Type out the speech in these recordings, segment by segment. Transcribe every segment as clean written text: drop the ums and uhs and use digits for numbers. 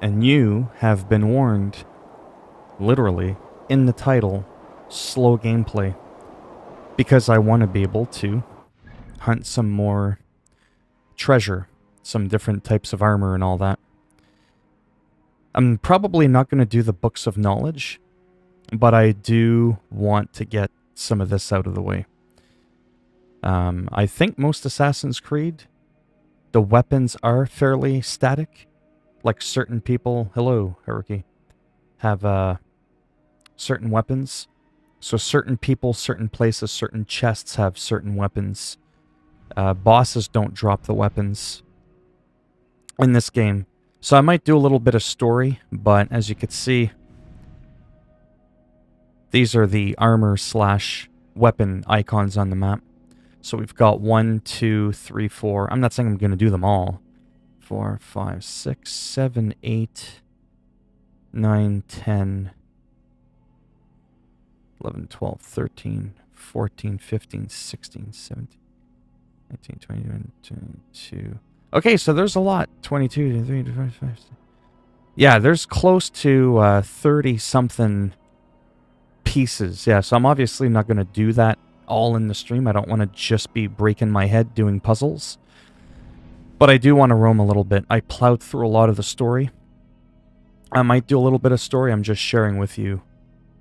And you have been warned, literally, in the title, slow gameplay. Because I want to be able to hunt some more treasure, some different types of armor and all that. I'm probably not going to do the books of knowledge, but I do want to get some of this out of the way. I think most Assassin's Creed, the weapons are fairly static. Like certain people, hello, Haruki, have certain weapons. So certain people, certain places, certain chests have certain weapons. Bosses don't drop the weapons in this game. So I might do a little bit of story, but as you can see, these are the armor / weapon icons on the map. So we've got 1, 2, 3, 4. I'm not saying I'm going to do them all. 4, 5, 6, 7, 8, 9, 10, 11, 12, 13, 14, 15, 16, 17, 19, 20, 22. Okay, so there's a lot. 22, 23, 25. Yeah, there's close to 30-something pieces. Yeah, so I'm obviously not going to do that all in the stream. I don't want to just be breaking my head doing puzzles. But I do want to roam a little bit. I plowed through a lot of the story. I might do a little bit of story. I'm just sharing with you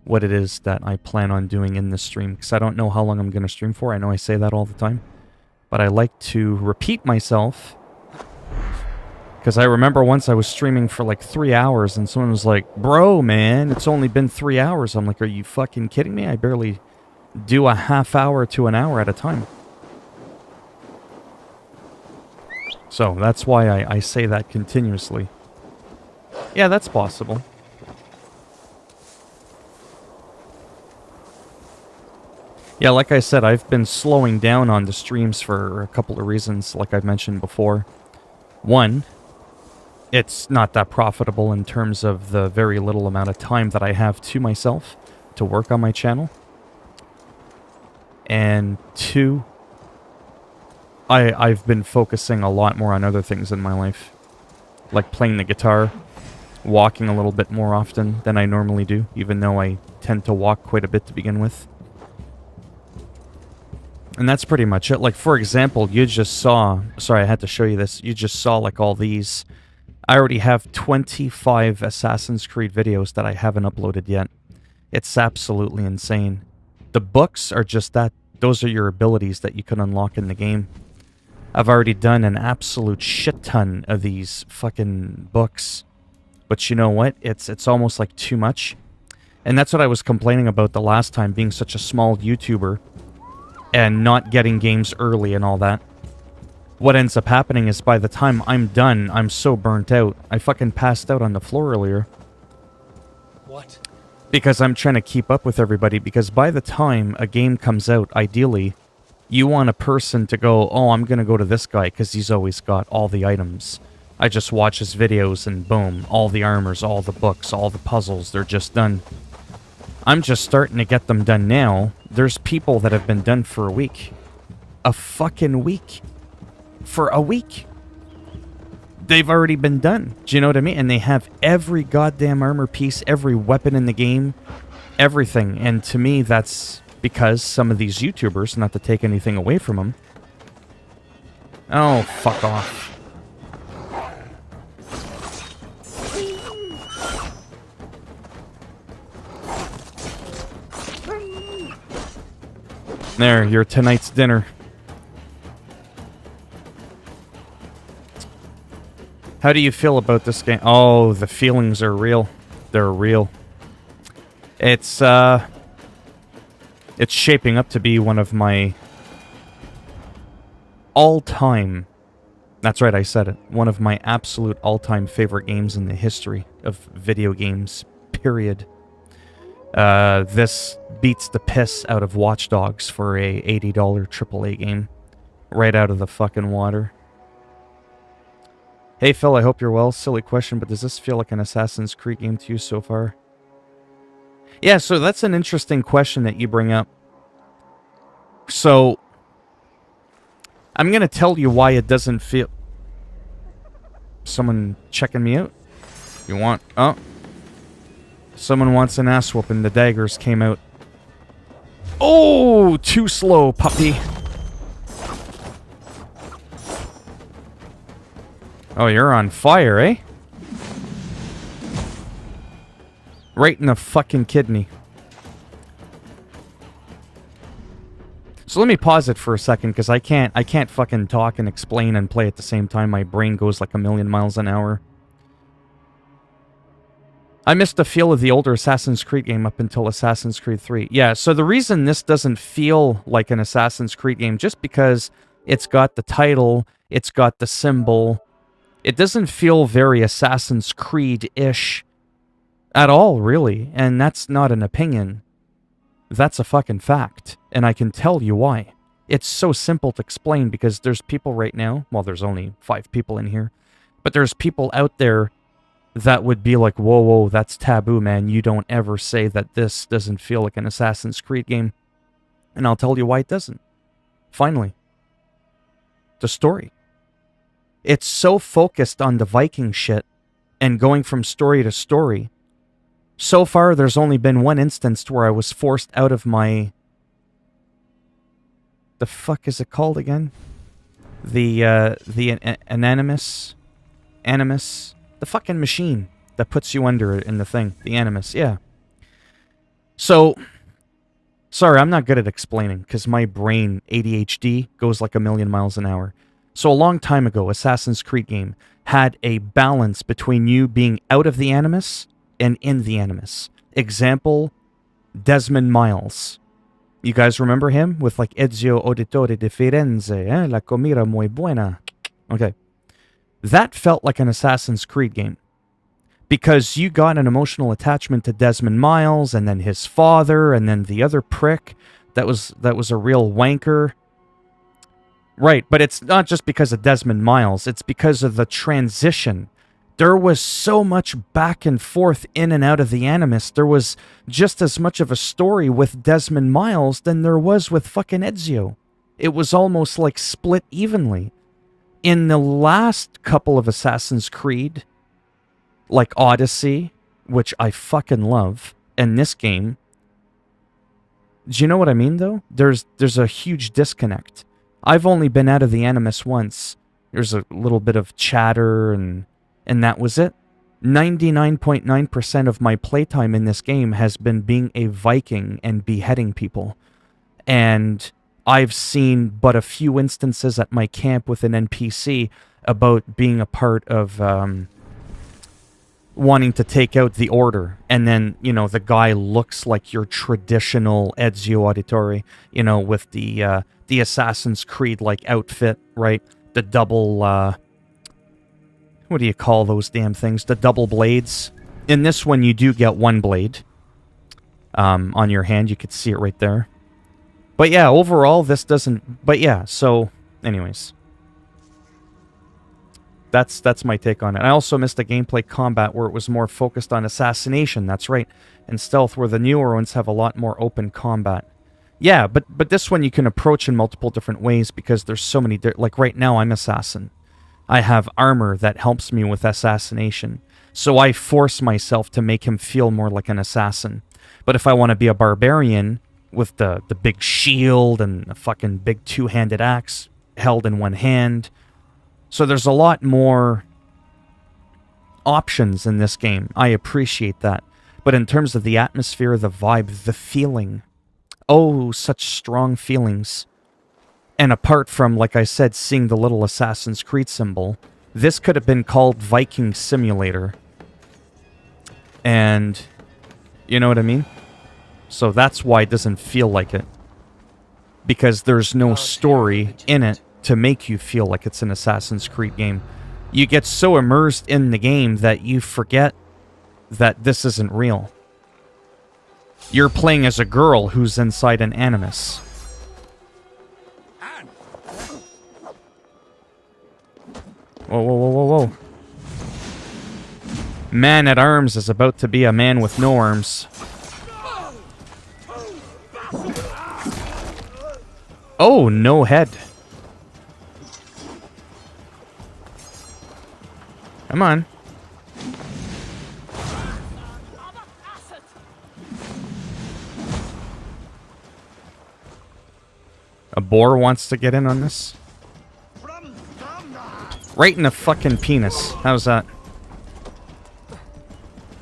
what it is that I plan on doing in this stream, because I don't know how long I'm going to stream for. I know I say that all the time, but I like to repeat myself, because I remember once I was streaming for like 3 hours and someone was like, bro, man, it's only been 3 hours. I'm like, are you fucking kidding me? I barely do a half hour to an hour at a time. So that's why I say that continuously. Yeah, that's possible. Yeah, like I said, I've been slowing down on the streams for a couple of reasons, like I've mentioned before. One, it's not that profitable in terms of the very little amount of time that I have to myself to work on my channel. And two, I've been focusing a lot more on other things in my life. Like playing the guitar, walking a little bit more often than I normally do, even though I tend to walk quite a bit to begin with. And that's pretty much it. Like, for example, you just saw... Sorry, I had to show you this. You just saw, like, all these. I already have 25 Assassin's Creed videos that I haven't uploaded yet. It's absolutely insane. The books are just that. Those are your abilities that you can unlock in the game. I've already done an absolute shit ton of these fucking books. But you know what? It's almost like too much. And that's what I was complaining about the last time, being such a small YouTuber and not getting games early and all that. What ends up happening is by the time I'm done, I'm so burnt out. I fucking passed out on the floor earlier. What? Because I'm trying to keep up with everybody, because by the time a game comes out, ideally, you want a person to go, oh, I'm going to go to this guy because he's always got all the items. I just watch his videos and boom, all the armors, all the books, all the puzzles, they're just done. I'm just starting to get them done now. There's people that have been done for a week. A fucking week. For a week. They've already been done. Do you know what I mean? And they have every goddamn armor piece, every weapon in the game, everything. And to me, that's because some of these YouTubers, not to take anything away from them... Oh, fuck off. There, your tonight's dinner. How do you feel about this game? Oh, the feelings are real. They're real. It's shaping up to be one of my all-time... That's right, I said it. One of my absolute all-time favorite games in the history of video games, period. This beats the piss out of Watch Dogs for a $80 AAA game. Right out of the fucking water. Hey Phil, I hope you're well. Silly question, but does this feel like an Assassin's Creed game to you so far? Yeah, so that's an interesting question that you bring up. So, I'm going to tell you why it doesn't feel... Someone checking me out? You want... Oh. Someone wants an ass whooping. The daggers came out. Oh! Too slow, puppy. Oh, you're on fire, eh? Right in the fucking kidney. So let me pause it for a second, because I can't fucking talk and explain and play at the same time. My brain goes like a million miles an hour. I missed the feel of the older Assassin's Creed game up until Assassin's Creed 3. Yeah, so the reason this doesn't feel like an Assassin's Creed game, just because it's got the title, it's got the symbol, it doesn't feel very Assassin's Creed-ish at all, really. And that's not an opinion. That's a fucking fact. And I can tell you why. It's so simple to explain, because there's people right now, well, there's only 5 people in here, but there's people out there that would be like, whoa, whoa, that's taboo, man. You don't ever say that this doesn't feel like an Assassin's Creed game. And I'll tell you why it doesn't. Finally. The story. It's so focused on the Viking shit and going from story to story. So far, there's only been one instance where I was forced out of my... The fuck is it called again? The Animus? The fucking machine that puts you under in the thing. The Animus, yeah. So, sorry, I'm not good at explaining, because my brain, ADHD, goes like a million miles an hour. So a long time ago, Assassin's Creed game had a balance between you being out of the Animus and in the Animus. Example, Desmond Miles. You guys remember him? With like Ezio Auditore de Firenze, La comida muy buena. Okay. That felt like an Assassin's Creed game. Because you got an emotional attachment to Desmond Miles, and then his father, and then the other prick that was a real wanker. Right, but it's not just because of Desmond Miles, it's because of the transition. There was so much back and forth in and out of the Animus. There was just as much of a story with Desmond Miles than there was with fucking Ezio. It was almost like split evenly. In the last couple of Assassin's Creed, like Odyssey, which I fucking love, and this game, do you know what I mean, though? There's a huge disconnect. I've only been out of the Animus once. There's a little bit of chatter, and that was it. 99.9% of my playtime in this game has been being a Viking and beheading people. And I've seen but a few instances at my camp with an NPC about being a part of wanting to take out the Order. And then, you know, the guy looks like your traditional Ezio Auditore, you know, with the Assassin's Creed-like outfit, right? The double, what do you call those damn things? The double blades. In this one, you do get one blade on your hand. You could see it right there. But yeah, overall, this doesn't... But yeah, so, anyways. That's my take on it. I also missed the gameplay combat where it was more focused on assassination, that's right, and stealth, where the newer ones have a lot more open combat. Yeah, but this one you can approach in multiple different ways because there's so many... Like, right now, I'm assassin. I have armor that helps me with assassination. So I force myself to make him feel more like an assassin. But if I want to be a barbarian with the big shield and a fucking big two-handed axe held in one hand... So there's a lot more options in this game. I appreciate that. But in terms of the atmosphere, the vibe, the feeling... Oh, such strong feelings. And apart from, like I said, seeing the little Assassin's Creed symbol, this could have been called Viking Simulator. And, you know what I mean? So that's why it doesn't feel like it. Because there's no story in it to make you feel like it's an Assassin's Creed game. You get so immersed in the game that you forget that this isn't real. You're playing as a girl who's inside an Animus. Whoa, whoa, whoa, whoa, whoa. Man at arms is about to be a man with no arms. Oh, no head. Come on. boar wants to get in on this. Right in the fucking penis. How's that?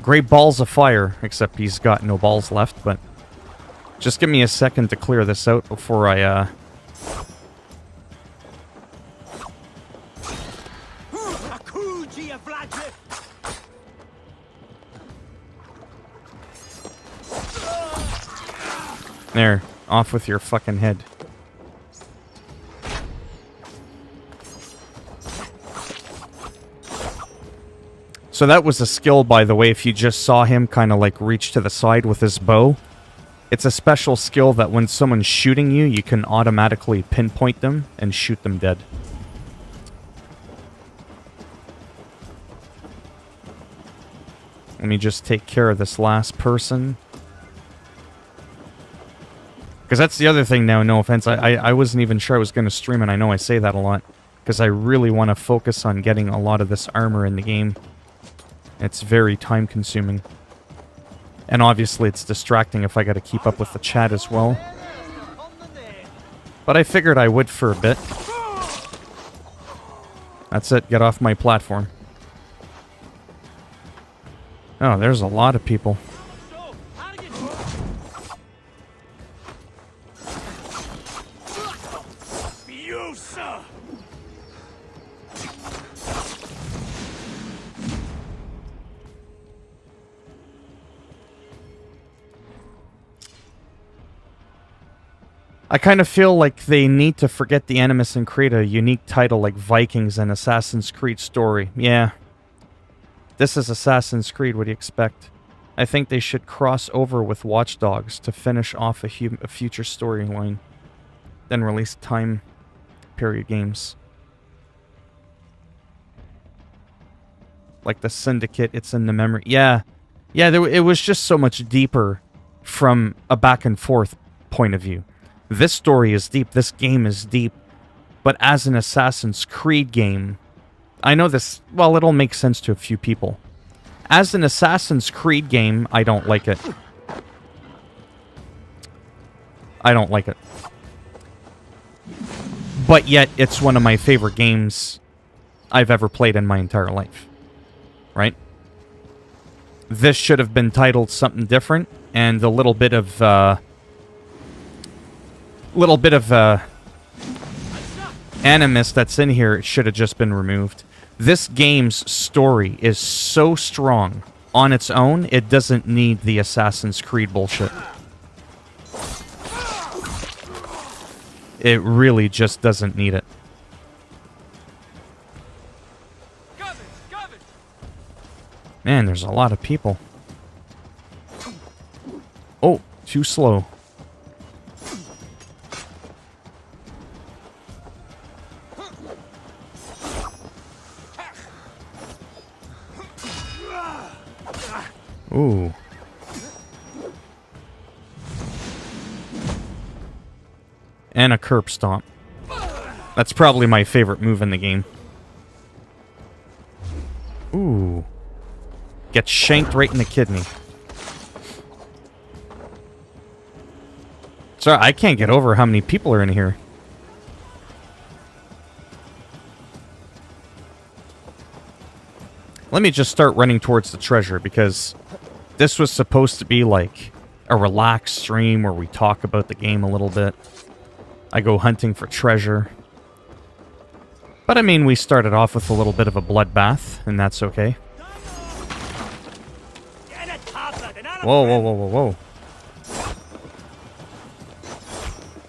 Great balls of fire, except he's got no balls left, but... Just give me a second to clear this out before I, There. Off with your fucking head. So that was a skill, by the way, if you just saw him kind of like reach to the side with his bow. It's a special skill that when someone's shooting you, you can automatically pinpoint them and shoot them dead. Let me just take care of this last person. Because that's the other thing now, no offense. I wasn't even sure I was going to stream, and I know I say that a lot. Because I really want to focus on getting a lot of this armor in the game. It's very time-consuming. And obviously it's distracting if I got to keep up with the chat as well. But I figured I would for a bit. That's it, get off my platform. Oh, there's a lot of people. I kind of feel like they need to forget the Animus and create a unique title like Vikings and Assassin's Creed story. Yeah. This is Assassin's Creed, what do you expect? I think they should cross over with Watch Dogs to finish off a future storyline. Then release time period games. Like the Syndicate, it's in the memory. Yeah. Yeah, it was just so much deeper from a back and forth point of view. This story is deep, this game is deep, but as an Assassin's Creed game, I know this, well, it'll make sense to a few people. As an Assassin's Creed game, I don't like it. I don't like it. But yet, it's one of my favorite games I've ever played in my entire life. Right? This should have been titled something different, and the little bit of animus that's in here should have just been removed. This game's story is so strong on its own, it doesn't need the Assassin's Creed bullshit. It really just doesn't need it. Man, there's a lot of people. Oh, too slow. Ooh. And a curb stomp. That's probably my favorite move in the game. Ooh. Gets shanked right in the kidney. Sorry, I can't get over how many people are in here. Let me just start running towards the treasure, because this was supposed to be like a relaxed stream where we talk about the game a little bit. I go hunting for treasure. But I mean, we started off with a little bit of a bloodbath, and that's okay. Whoa, whoa, whoa, whoa, whoa.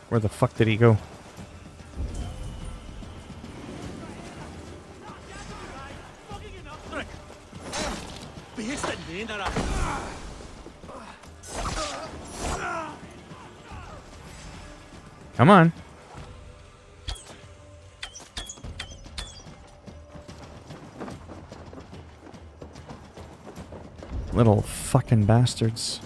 Where the fuck did he go? Come on. Little fucking bastards.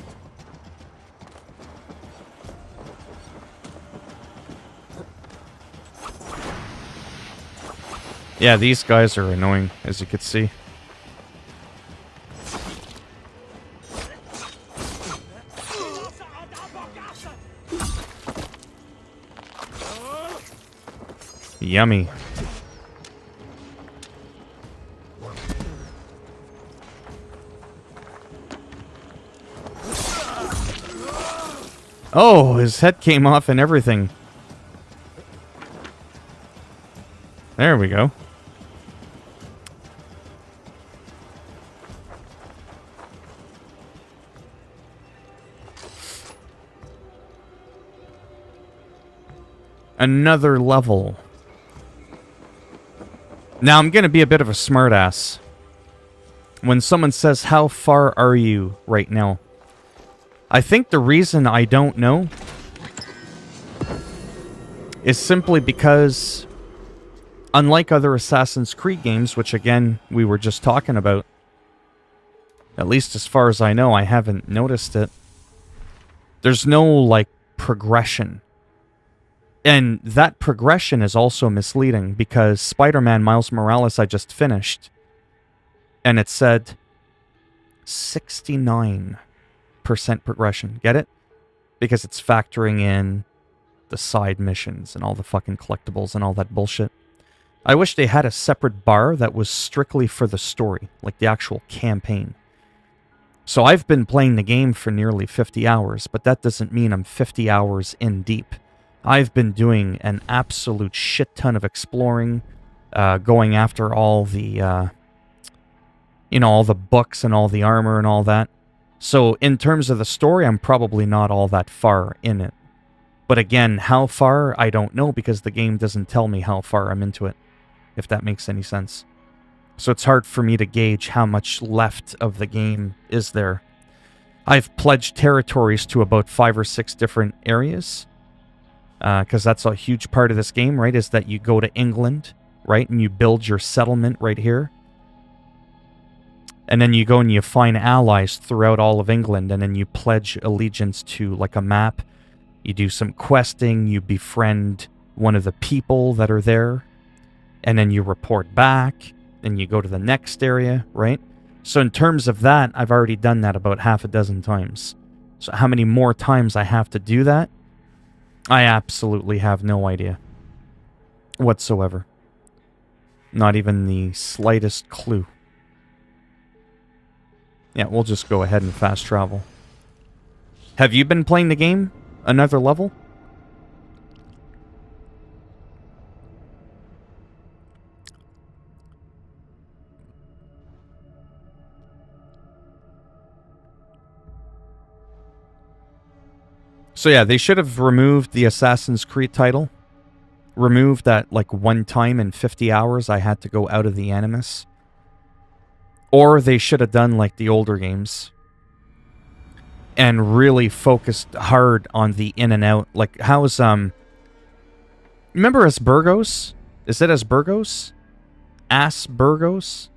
Yeah, these guys are annoying, as you could see. Yummy. Oh, his head came off and everything. There we go. Another level. Now, I'm going to be a bit of a smartass. When someone says, how far are you right now? I think the reason I don't know is simply because, unlike other Assassin's Creed games, which again, we were just talking about, at least as far as I know, I haven't noticed it. There's no, like, progression. And that progression is also misleading because Spider-Man Miles Morales I just finished, and it said 69% progression. Get it? Because it's factoring in the side missions and all the fucking collectibles and all that bullshit. I wish they had a separate bar that was strictly for the story, like the actual campaign. So I've been playing the game for nearly 50 hours, but that doesn't mean I'm 50 hours in deep. I've been doing an absolute shit ton of exploring, going after all the, all the books and all the armor and all that. So in terms of the story, I'm probably not all that far in it. But again, how far, I don't know because the game doesn't tell me how far I'm into it, if that makes any sense. So it's hard for me to gauge how much left of the game is there. I've pledged territories to about 5 or 6 different areas. Because that's a huge part of this game, right? Is that you go to England, right? And you build your settlement right here. And then you go and you find allies throughout all of England. And then you pledge allegiance to, like, a map. You do some questing. You befriend one of the people that are there. And then you report back. And you go to the next area, right? So in terms of that, I've already done that about half a dozen times. So how many more times I have to do that? I absolutely have no idea whatsoever. Not even the slightest clue. Yeah, we'll just go ahead and fast travel. Have you been playing the game? Another level? So yeah, they should have removed the Assassin's Creed title. Removed that, like, one time in 50 hours I had to go out of the Animus. Or they should have done like the older games. And really focused hard on the in and out. Like, how's, remember Asburgos? Is it Asburgos? Asburgos?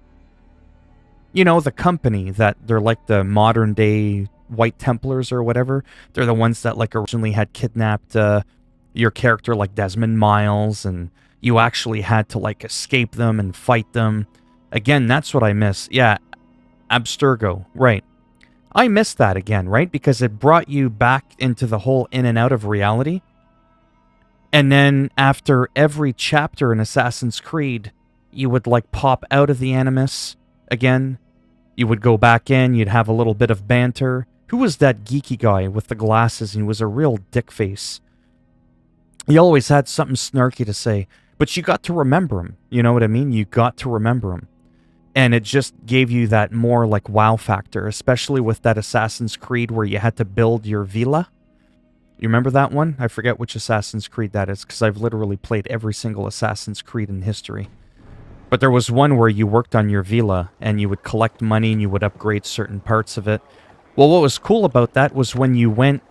You know, the company that they're like the modern day White Templars or whatever. They're the ones that, like, originally had kidnapped your character, like Desmond Miles, and you actually had to, like, escape them and fight them. Again, that's what I miss. Yeah, Abstergo, right. I miss that again, right? Because it brought you back into the whole in and out of reality. And then after every chapter in Assassin's Creed, you would, like, pop out of the Animus again. You would go back in, you'd have a little bit of banter. Who was that geeky guy with the glasses and he was a real dick face? He always had something snarky to say, but you got to remember him. You know what I mean? You got to remember him. And it just gave you that more, like, wow factor, especially with that Assassin's Creed where you had to build your villa. You remember that one? I forget which Assassin's Creed that is, because I've literally played every single Assassin's Creed in history. But there was one where you worked on your villa, and you would collect money, and you would upgrade certain parts of it. Well, what was cool about that was when you went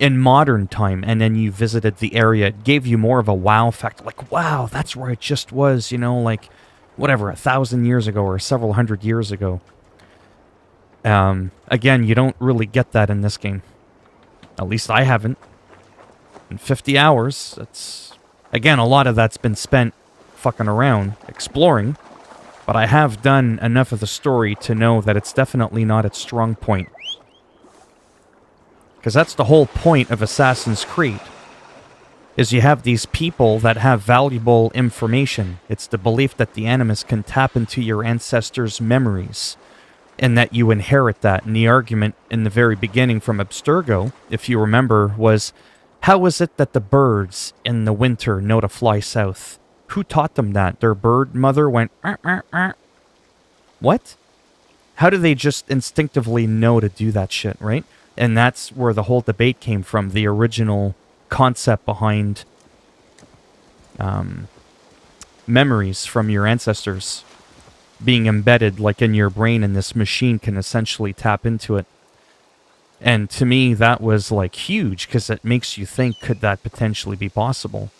in modern time, and then you visited the area, it gave you more of a wow factor. Like, wow, that's where it just was, you know, like, whatever, 1,000 years ago, or several hundred years ago. Again, you don't really get that in this game. At least I haven't. In 50 hours, that's... Again, a lot of that's been spent fucking around, exploring. But I have done enough of the story to know that it's definitely not its strong point. Because that's the whole point of Assassin's Creed. is you have these people that have valuable information. It's the belief that the Animus can tap into your ancestors' memories, and that you inherit that. And the argument in the very beginning from Abstergo, if you remember, was, how is it that the birds in the winter know to fly south? Who taught them that? Their bird mother went, "Meow, meow, meow." What? How do they just instinctively know to do that shit, right? And that's where the whole debate came from, the original concept behind memories from your ancestors being embedded like in your brain, and this machine can essentially tap into it. And to me, that was like huge, because it makes you think, could that potentially be possible?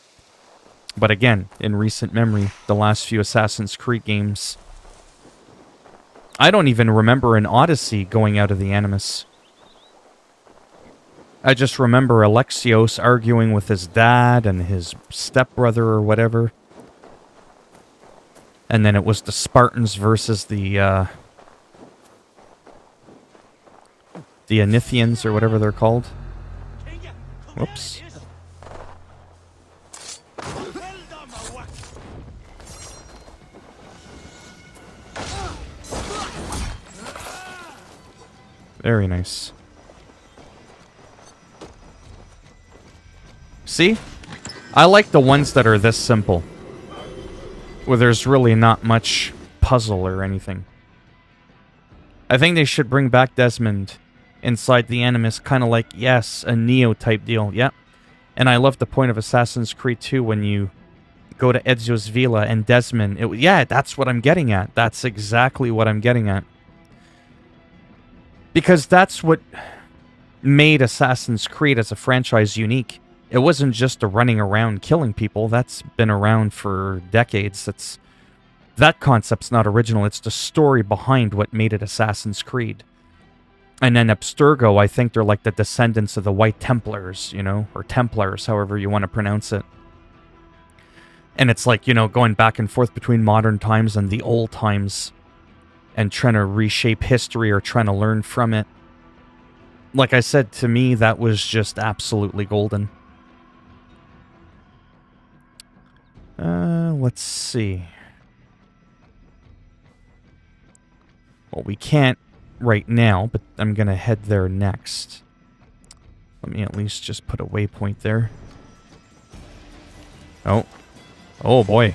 But again, in recent memory, the last few Assassin's Creed games, I don't even remember an Odyssey going out of the Animus. I just remember Alexios arguing with his dad and his stepbrother or whatever. And then it was the Spartans versus the Anithians or whatever they're called. Whoops. Very nice. See? I like the ones that are this simple, where there's really not much puzzle or anything. I think they should bring back Desmond inside the Animus, kind of like, yes, a Neo type deal, yep. And I love the point of Assassin's Creed 2 when you go to Ezio's Villa and Desmond, yeah, that's what I'm getting at. That's exactly what I'm getting at. Because that's what made Assassin's Creed as a franchise unique. It wasn't just a running around killing people. That's been around for decades. That concept's not original. It's the story behind what made it Assassin's Creed. And then Abstergo, I think they're like the descendants of the White Templars, you know, or Templars, however you want to pronounce it. And it's like, you know, going back and forth between modern times and the old times, and trying to reshape history or trying to learn from it. Like I said, to me, that was just absolutely golden. Let's see. Well, we can't right now, but I'm going to head there next. Let me at least just put a waypoint there. Oh. Oh, boy.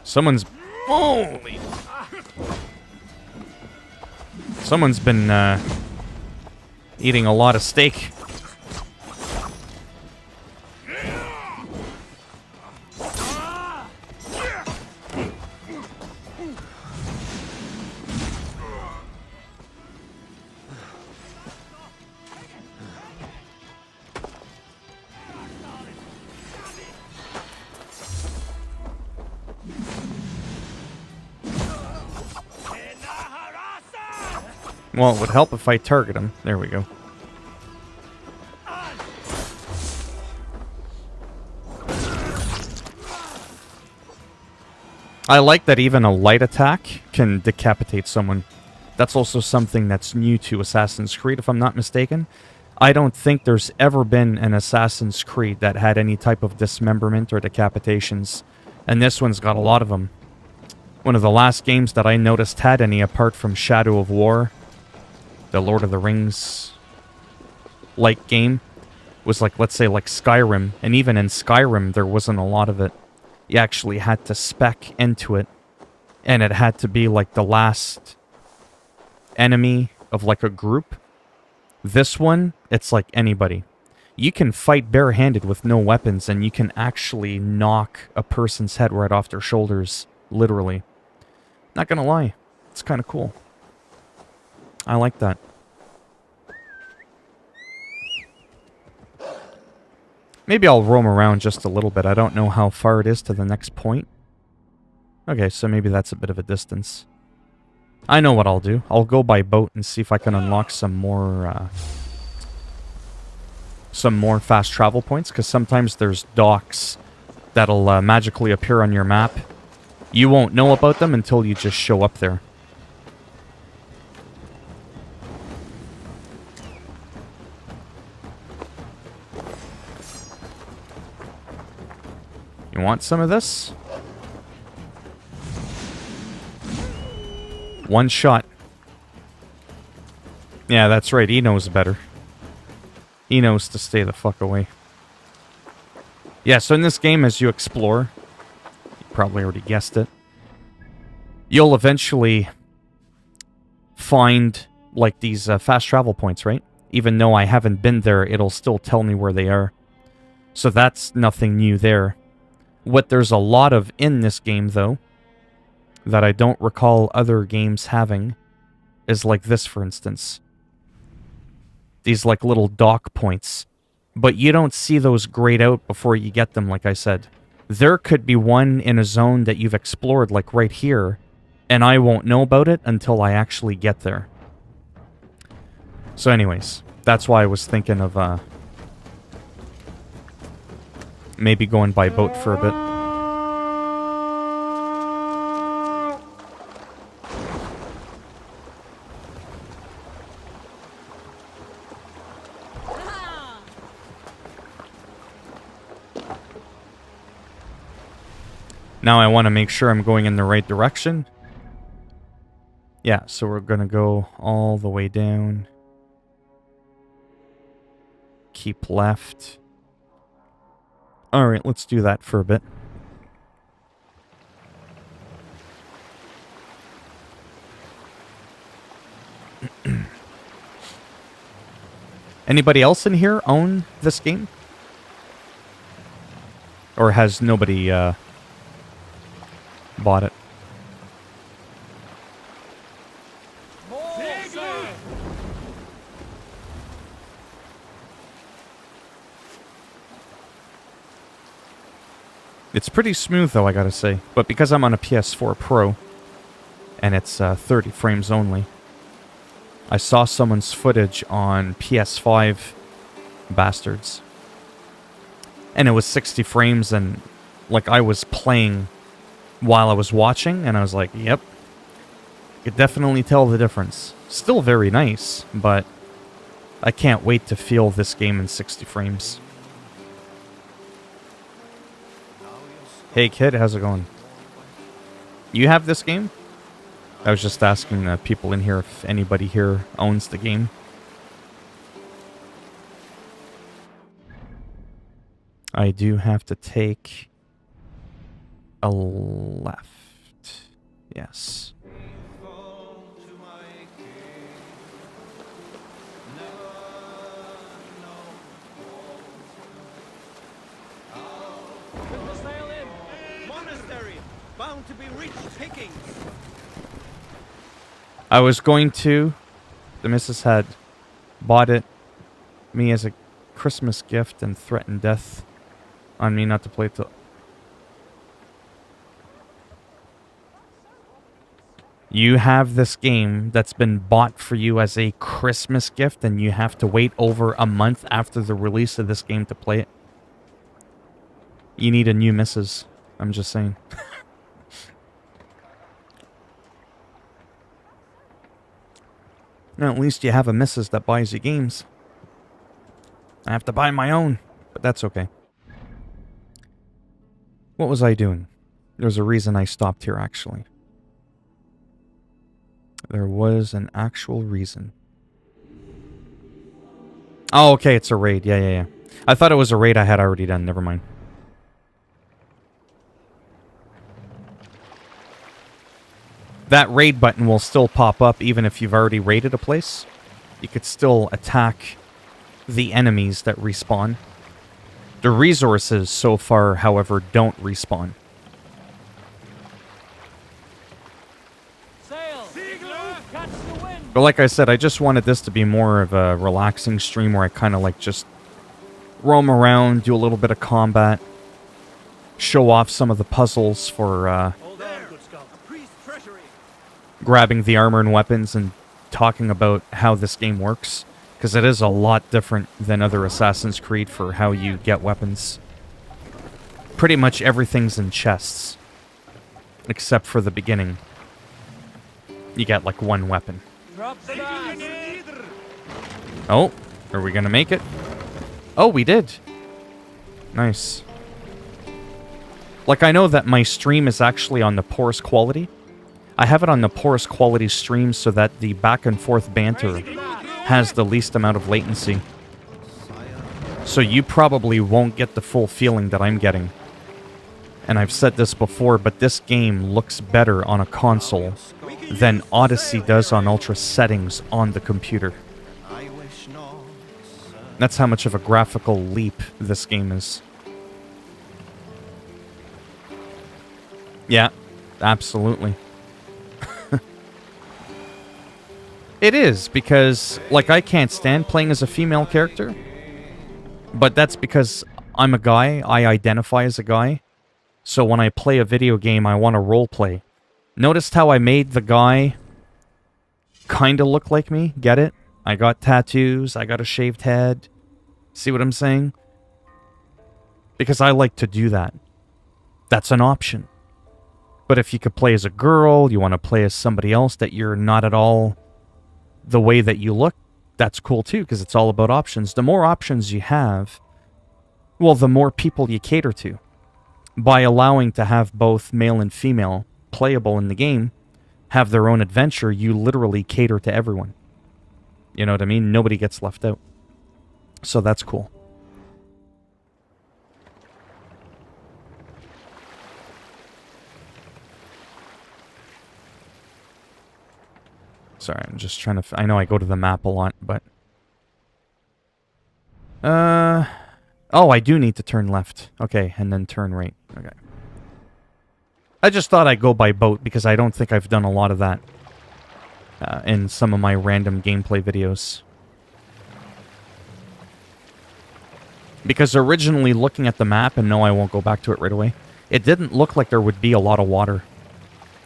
Someone's... Holy... Someone's been, eating a lot of steak. Well, it would help if I target him. There we go. I like that even a light attack can decapitate someone. That's also something that's new to Assassin's Creed, if I'm not mistaken. I don't think there's ever been an Assassin's Creed that had any type of dismemberment or decapitations. And this one's got a lot of them. One of the last games that I noticed had any, apart from Shadow of War, the Lord of the Rings like game, was like, let's say, like Skyrim. And even in Skyrim, there wasn't a lot of it. You actually had to spec into it, and it had to be like the last enemy of like a group. This one, it's like anybody. You can fight barehanded with no weapons, and you can actually knock a person's head right off their shoulders, literally. Not gonna lie, it's kind of cool. I like that. Maybe I'll roam around just a little bit. I don't know how far it is to the next point. Okay, so maybe that's a bit of a distance. I know what I'll do. I'll go by boat and see if I can unlock some more fast travel points, because sometimes there's docks that'll magically appear on your map. You won't know about them until you just show up there. You want some of this? One shot. Yeah, that's right. He knows better. He knows to stay the fuck away. Yeah, so in this game, as you explore, you probably already guessed it, you'll eventually find, like, these fast travel points, right? Even though I haven't been there, it'll still tell me where they are. So that's nothing new there. What there's a lot of in this game, though, that I don't recall other games having, is like this, for instance. These, like, little dock points. But you don't see those grayed out before you get them, like I said. There could be one in a zone that you've explored, like right here, and I won't know about it until I actually get there. So anyways, that's why I was thinking of maybe going by boat for a bit. Now I want to make sure I'm going in the right direction. Yeah, so we're going to go all the way down. Keep left. Alright, let's do that for a bit. Anybody else in here own this game? Or has nobody bought it? It's pretty smooth, though, I gotta say. But because I'm on a PS4 Pro, and it's 30 frames only, I saw someone's footage on PS5 bastards. And it was 60 frames, and, like, I was playing while I was watching, and I was like, yep. You could definitely tell the difference. Still very nice, but I can't wait to feel this game in 60 frames. Hey kid, how's it going? You have this game? I was just asking the people in here if anybody here owns the game. I do have to take a left. Yes. Bound to be rich pickings. I was going to. The missus had bought it me as a Christmas gift and threatened death on me not to play till. You have this game that's been bought for you as a Christmas gift, and you have to wait over a month after the release of this game to play it. You need a new missus. I'm just saying. Now, at least you have a missus that buys you games. I have to buy my own, but that's okay. What was I doing? There's a reason I stopped here, actually. There was an actual reason. Oh, okay, it's a raid. Yeah. I thought it was a raid I had already done. Never mind. That raid button will still pop up even if you've already raided a place. You could still attack the enemies that respawn. The resources so far, however, don't respawn. But like I said, I just wanted this to be more of a relaxing stream where I kind of like just roam around, do a little bit of combat, show off some of the puzzles for grabbing the armor and weapons and talking about how this game works. Because it is a lot different than other Assassin's Creed for how you get weapons. Pretty much everything's in chests. Except for the beginning. You get like one weapon. Oh, are we gonna make it? Oh, we did. Nice. Like, I know that my stream is actually on the poorest quality. I have it on the poorest quality stream so that the back and forth banter has the least amount of latency. So you probably won't get the full feeling that I'm getting. And I've said this before, but this game looks better on a console than Odyssey does on ultra settings on the computer. That's how much of a graphical leap this game is. Yeah, absolutely. It is, because, like, I can't stand playing as a female character. But that's because I'm a guy, I identify as a guy. So when I play a video game, I want to roleplay. Noticed how I made the guy kind of look like me? Get it? I got tattoos, I got a shaved head. See what I'm saying? Because I like to do that. That's an option. But if you could play as a girl, you want to play as somebody else that you're not at all the way that you look, that's cool too, because it's all about options. The more options you have, well, the more people you cater to. By allowing to have both male and female playable in the game, have their own adventure, you literally cater to everyone. You know what I mean? Nobody gets left out. So that's cool. Sorry, I'm just trying to... I know I go to the map a lot, but... Oh, I do need to turn left. Okay, and then turn right. Okay. I just thought I'd go by boat, because I don't think I've done a lot of that in some of my random gameplay videos. Because originally, looking at the map, and no, I won't go back to it right away, it didn't look like there would be a lot of water.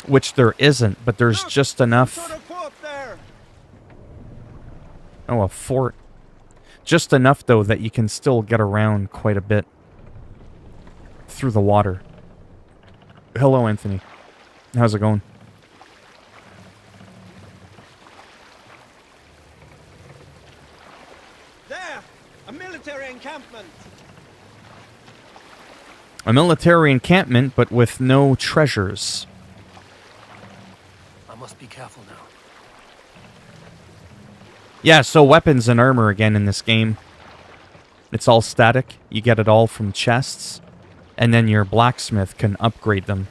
Which there isn't, but there's just enough... Oh, a fort. Just enough, though, that you can still get around quite a bit through the water. Hello, Anthony. How's it going? There! A military encampment! A military encampment, but with no treasures. I must be careful now. Yeah, so weapons and armor again in this game. It's all static. You get it all from chests. And then your blacksmith can upgrade them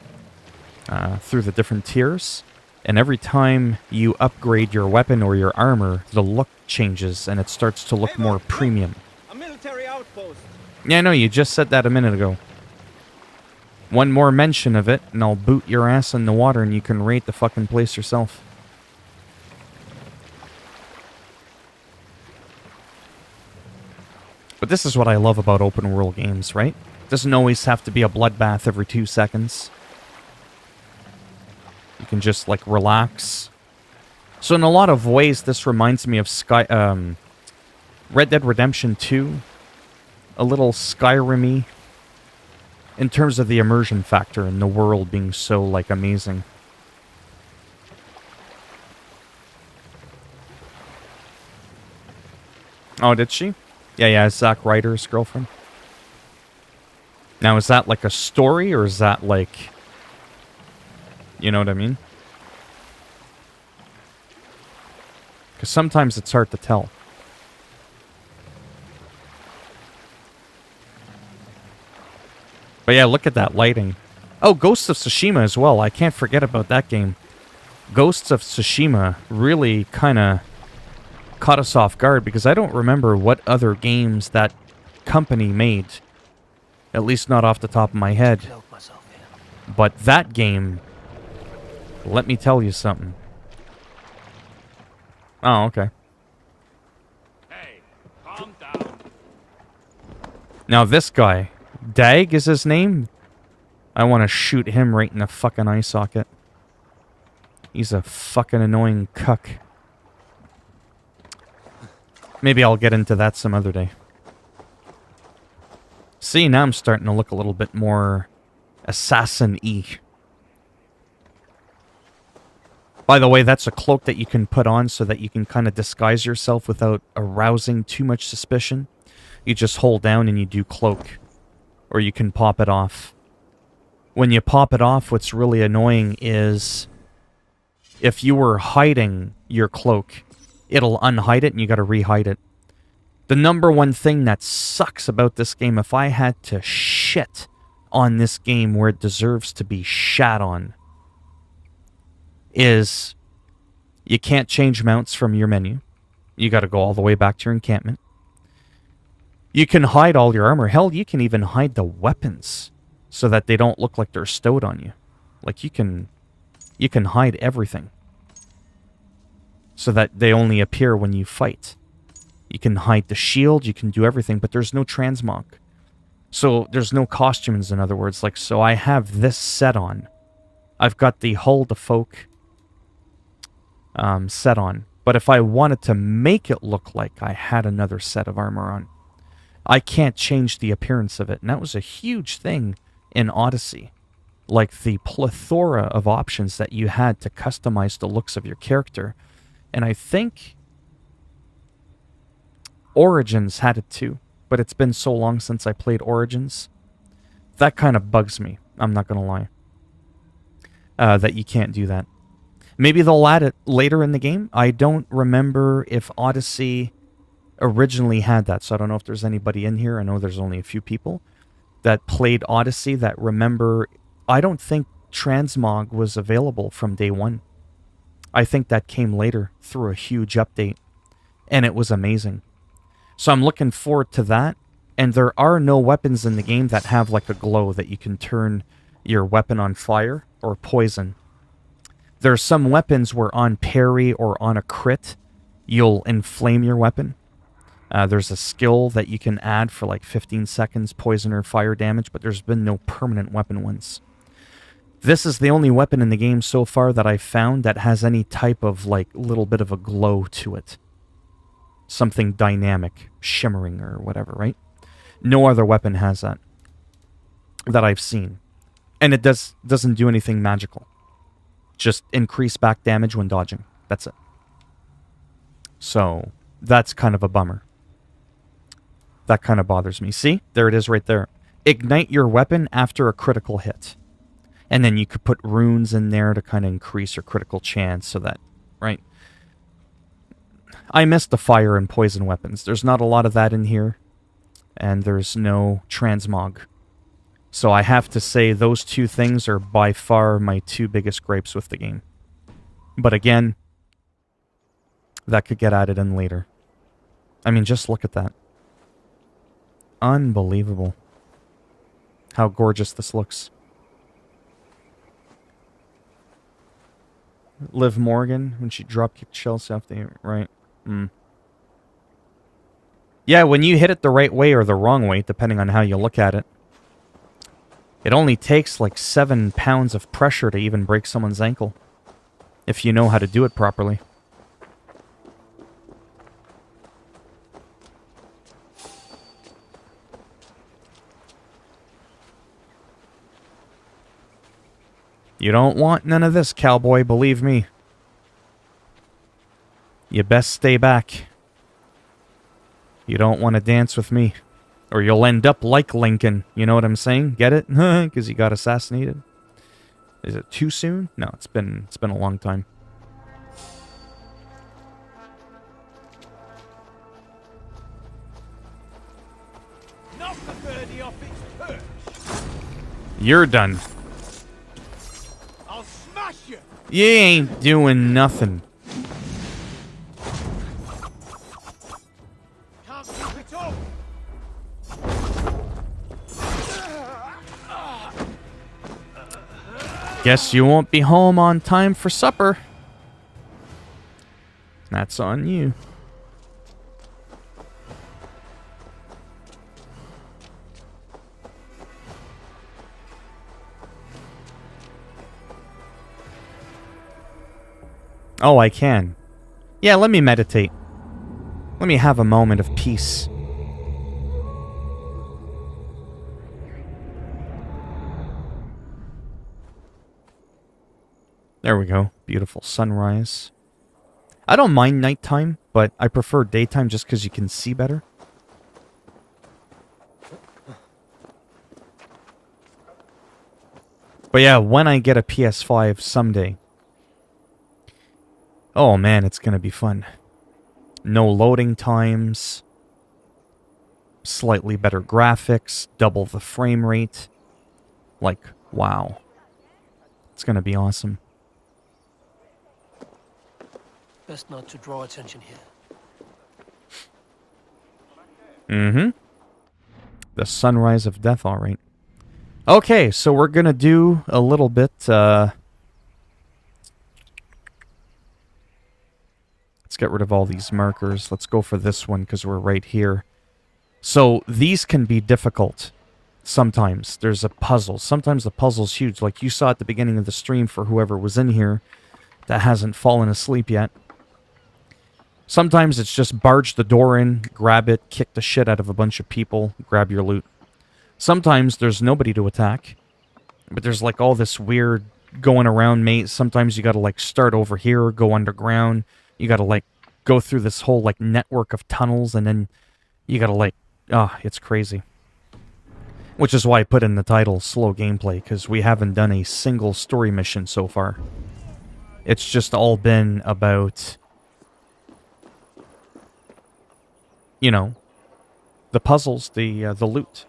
through the different tiers. And every time you upgrade your weapon or your armor, the look changes and it starts to look more premium. A military outpost! Yeah, no, you just said that a minute ago. One more mention of it, and I'll boot your ass in the water and you can raid the fucking place yourself. But this is what I love about open world games, right? It doesn't always have to be a bloodbath every 2 seconds. You can just, like, relax. So in a lot of ways, this reminds me of Red Dead Redemption 2. A little Skyrim-y. In terms of the immersion factor and the world being so, like, amazing. Oh, did she? Yeah, Zack Ryder's girlfriend. Now, is that like a story, or is that like... You know what I mean? Because sometimes it's hard to tell. But yeah, look at that lighting. Oh, Ghosts of Tsushima as well. I can't forget about that game. Ghosts of Tsushima really kind of caught us off guard, because I don't remember what other games that company made. At least not off the top of my head. But that game, let me tell you something. Oh, okay. Hey, calm down. Now this guy, Dag is his name? I want to shoot him right in the fucking eye socket. He's a fucking annoying cuck. Maybe I'll get into that some other day. See, now I'm starting to look a little bit more assassin-y. By the way, that's a cloak that you can put on so that you can kind of disguise yourself without arousing too much suspicion. You just hold down and you do cloak. Or you can pop it off. When you pop it off, what's really annoying is if you were hiding your cloak, it'll unhide it and you gotta rehide it. The number one thing that sucks about this game, if I had to shit on this game where it deserves to be shat on, is you can't change mounts from your menu. You gotta go all the way back to your encampment. You can hide all your armor. Hell, you can even hide the weapons so that they don't look like they're stowed on you. Like, you can hide everything so that they only appear when you fight. You can hide the shield, you can do everything, but there's no transmog. So there's no costumes, in other words. Like, so I have this set on. I've got the Hull de Folk set on. But if I wanted to make it look like I had another set of armor on, I can't change the appearance of it. And that was a huge thing in Odyssey. Like, the plethora of options that you had to customize the looks of your character. And I think Origins had it too. But it's been so long since I played Origins. That kind of bugs me. I'm not going to lie. That you can't do that. Maybe they'll add it later in the game. I don't remember if Odyssey originally had that. So I don't know if there's anybody in here. I know there's only a few people that played Odyssey that remember. I don't think transmog was available from day one. I think that came later through a huge update. And it was amazing. So I'm looking forward to that. And there are no weapons in the game that have like a glow that you can turn your weapon on fire or poison. There are some weapons where on parry or on a crit, you'll inflame your weapon. There's a skill that you can add for like 15 seconds, poison or fire damage, but there's been no permanent weapon ones. This is the only weapon in the game so far that I've found that has any type of like little bit of a glow to it. Something dynamic, shimmering or whatever, right? No other weapon has that I've seen. And it doesn't do anything magical. Just increase back damage when dodging. That's it. So, that's kind of a bummer. That kind of bothers me. See? There it is right there. Ignite your weapon after a critical hit. And then you could put runes in there to kind of increase your critical chance so that, right? I miss the fire and poison weapons. There's not a lot of that in here. And there's no transmog. So I have to say those two things are by far my two biggest gripes with the game. But again, that could get added in later. I mean, just look at that. Unbelievable. How gorgeous this looks. Liv Morgan, when she drop-kicked Chelsea off the... Right. Yeah, when you hit it the right way or the wrong way, depending on how you look at it, it only takes like 7 pounds of pressure to even break someone's ankle. If you know how to do it properly. You don't want none of this, cowboy, believe me. You best stay back. You don't want to dance with me. Or you'll end up like Lincoln. You know what I'm saying? Get it? Because he got assassinated. Is it too soon? No, it's been a long time. Knock the birdie off its perch. You're done. I'll smash you. You ain't doing nothing. Can't keep it up. Guess you won't be home on time for supper. That's on you. Oh, I can. Yeah, let me meditate. Let me have a moment of peace. There we go. Beautiful sunrise. I don't mind nighttime, but I prefer daytime just because you can see better. But yeah, when I get a PS5 someday, oh man, it's gonna be fun. No loading times, slightly better graphics, double the frame rate. Like, wow. It's gonna be awesome. Best not to draw attention here. Mm-hmm. The sunrise of death, all right. Okay, so we're gonna do a little bit, let's get rid of all these markers. Let's go for this one, because we're right here. So, these can be difficult. Sometimes. There's a puzzle. Sometimes the puzzle's huge. Like you saw at the beginning of the stream for whoever was in here that hasn't fallen asleep yet. Sometimes it's just barge the door in, grab it, kick the shit out of a bunch of people, grab your loot. Sometimes there's nobody to attack, but there's like all this weird going around, mate. Sometimes you gotta like start over here, go underground. You gotta like go through this whole like network of tunnels, and then you gotta like, it's crazy. Which is why I put in the title, Slow Gameplay, because we haven't done a single story mission so far. It's just all been about, you know, the puzzles, the loot.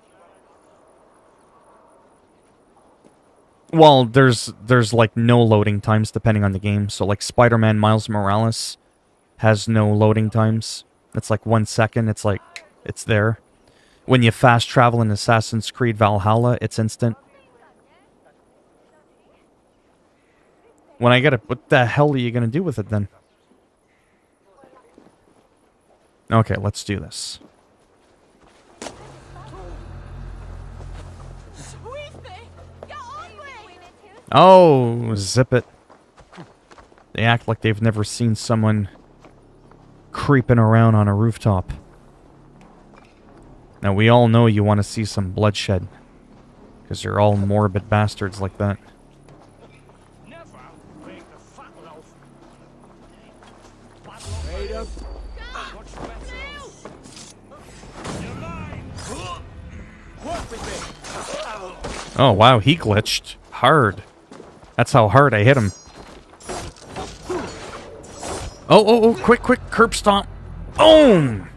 Well, there's like no loading times depending on the game. So like Spider-Man Miles Morales has no loading times. It's like 1 second. It's like, it's there. When you fast travel in Assassin's Creed Valhalla, it's instant. When I get it, what the hell are you going to do with it then? Okay, let's do this. Oh, zip it. They act like they've never seen someone creeping around on a rooftop. Now, we all know you want to see some bloodshed, because you're all morbid bastards like that. Oh, wow, he glitched. Hard. That's how hard I hit him. Oh, quick, curb stomp. Boom!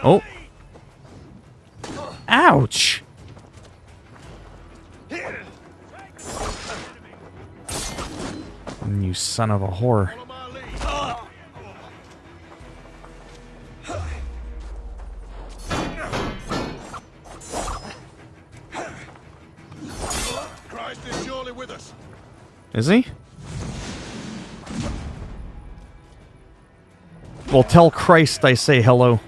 Oh. Ouch! You son of a whore. Christ is surely with us. Is he? Well, tell Christ I say hello.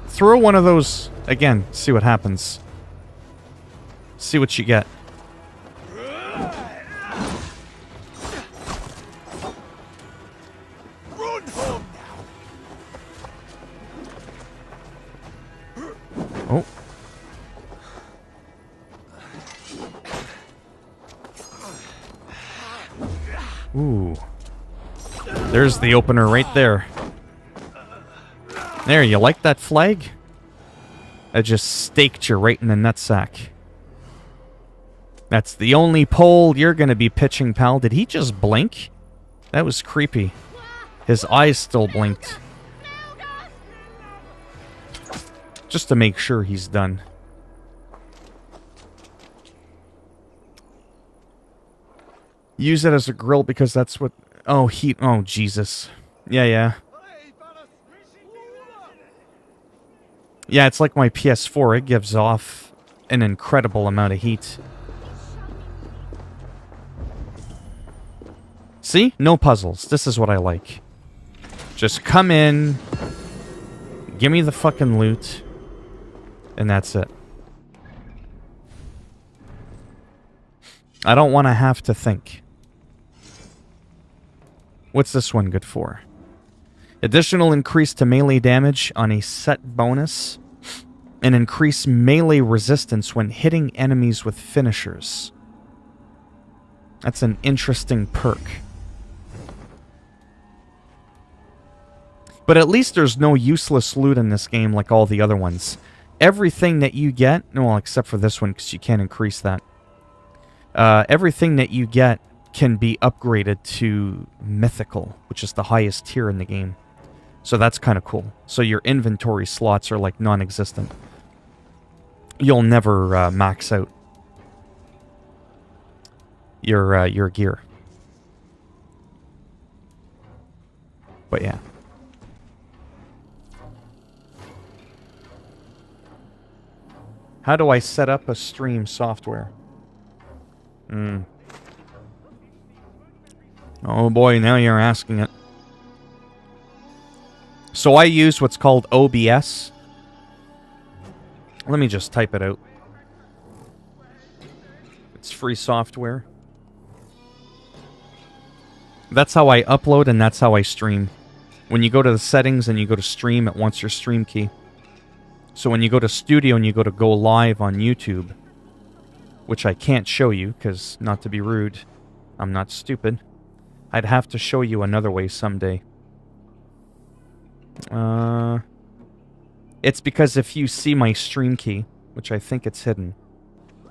Throw one of those again, see what happens. See what you get. Oh. Ooh. There's the opener right there. There, you like that flag? I just staked you right in the nutsack. That's the only pole you're gonna be pitching, pal. Did he just blink? That was creepy. His eyes still blinked. Just to make sure he's done. Use it as a grill because that's what... Oh, heat. Oh, Jesus. Yeah. Yeah, it's like my PS4. It gives off an incredible amount of heat. See? No puzzles. This is what I like. Just come in, give me the fucking loot, and that's it. I don't want to have to think. What's this one good for? Additional increase to melee damage on a set bonus. And increase melee resistance when hitting enemies with finishers. That's an interesting perk. But at least there's no useless loot in this game like all the other ones. Everything that you get, well, except for this one because you can't increase that. Everything that you get can be upgraded to mythical, which is the highest tier in the game. So that's kind of cool. So your inventory slots are like non-existent. You'll never max out your gear. But yeah. How do I set up a stream software? Oh boy, now you're asking it. So I use what's called OBS. Let me just type it out. It's free software. That's how I upload and that's how I stream. When you go to the settings and you go to stream, it wants your stream key. So when you go to studio and you go to go live on YouTube, which I can't show you because, not to be rude, I'm not stupid. I'd have to show you another way someday. It's because if you see my stream key, which I think it's hidden,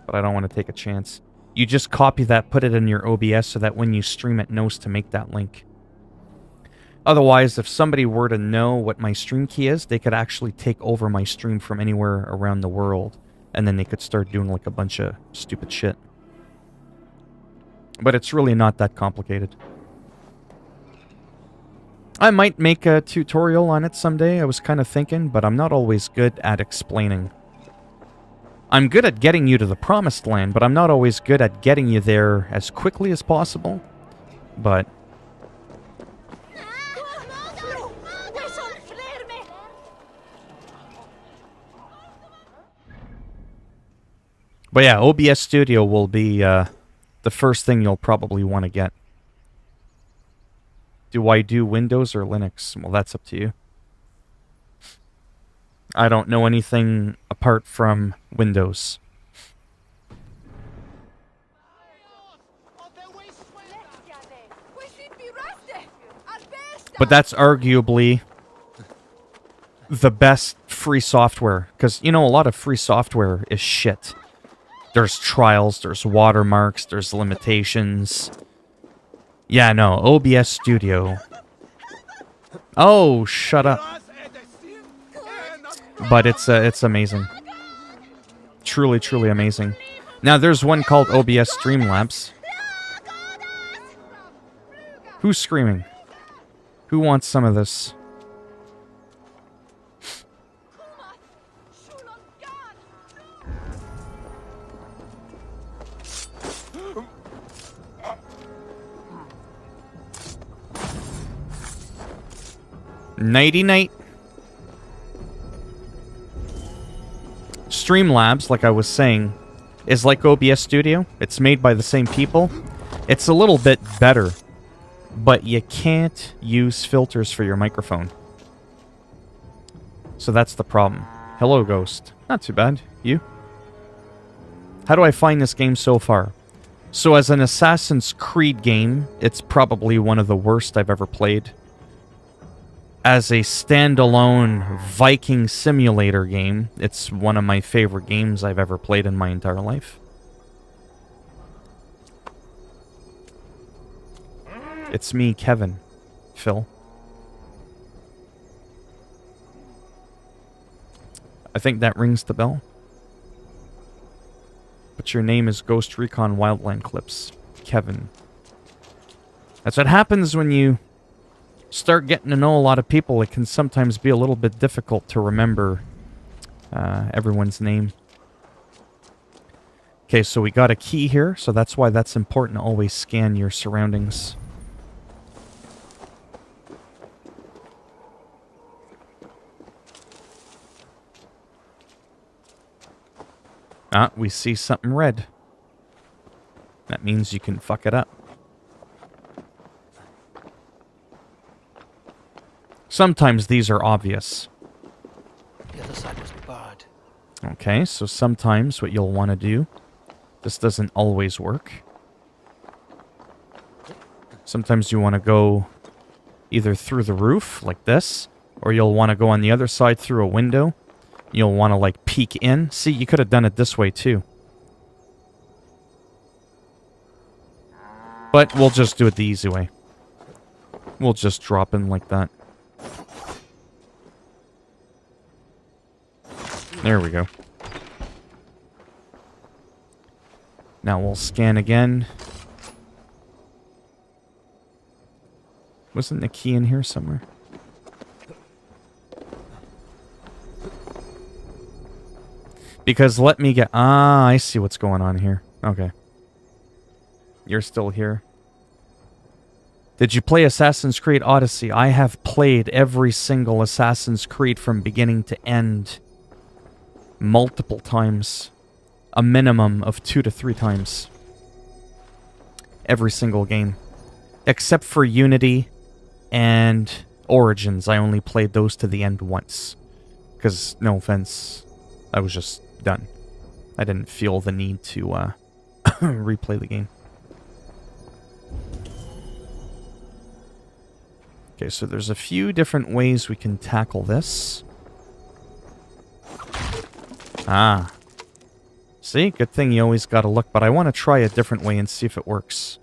but I don't want to take a chance, you just copy that, put it in your OBS so that when you stream it knows to make that link. Otherwise, if somebody were to know what my stream key is, they could actually take over my stream from anywhere around the world, and then they could start doing like a bunch of stupid shit. But it's really not that complicated. I might make a tutorial on it someday, I was kind of thinking, but I'm not always good at explaining. I'm good at getting you to the promised land, but I'm not always good at getting you there as quickly as possible. But yeah, OBS Studio will be the first thing you'll probably want to get. Do I do Windows or Linux? Well, that's up to you. I don't know anything apart from Windows. But that's arguably the best free software. Because, you know, a lot of free software is shit. There's trials, there's watermarks, there's limitations. Yeah, no, OBS Studio. Oh, shut up. But it's amazing. Truly, truly amazing. Now, there's one called OBS Streamlabs. Who's screaming? Who wants some of this? Nighty-night. Streamlabs, like I was saying, is like OBS Studio. It's made by the same people. It's a little bit better, but you can't use filters for your microphone. So that's the problem. Hello, Ghost. Not too bad. You? How do I find this game so far? So as an Assassin's Creed game, it's probably one of the worst I've ever played. As a standalone Viking simulator game, it's one of my favorite games I've ever played in my entire life. It's me, Kevin. Phil. I think that rings the bell. But your name is Ghost Recon Wildland Clips. Kevin. That's what happens when you start getting to know a lot of people. It can sometimes be a little bit difficult to remember everyone's name. Okay, so we got a key here, so that's why that's important to always scan your surroundings. Ah, we see something red. That means you can fuck it up. Sometimes these are obvious. The other side was barred. Okay, so sometimes what you'll want to do, this doesn't always work. Sometimes you want to go either through the roof, like this, or you'll want to go on the other side through a window. You'll want to, like, peek in. See, you could have done it this way, too. But we'll just do it the easy way. We'll just drop in like that. There we go. Now we'll scan again. Wasn't the key in here somewhere? Because let me get... Ah, I see what's going on here. Okay. You're still here. Did you play Assassin's Creed Odyssey? I have played every single Assassin's Creed from beginning to end. Multiple times. A minimum of 2 to 3 times. Every single game. Except for Unity and Origins. I only played those to the end once. Because, no offense, I was just done. I didn't feel the need to replay the game. Okay, so there's a few different ways we can tackle this. Ah. See? Good thing you always gotta look, but I want to try a different way and see if it works.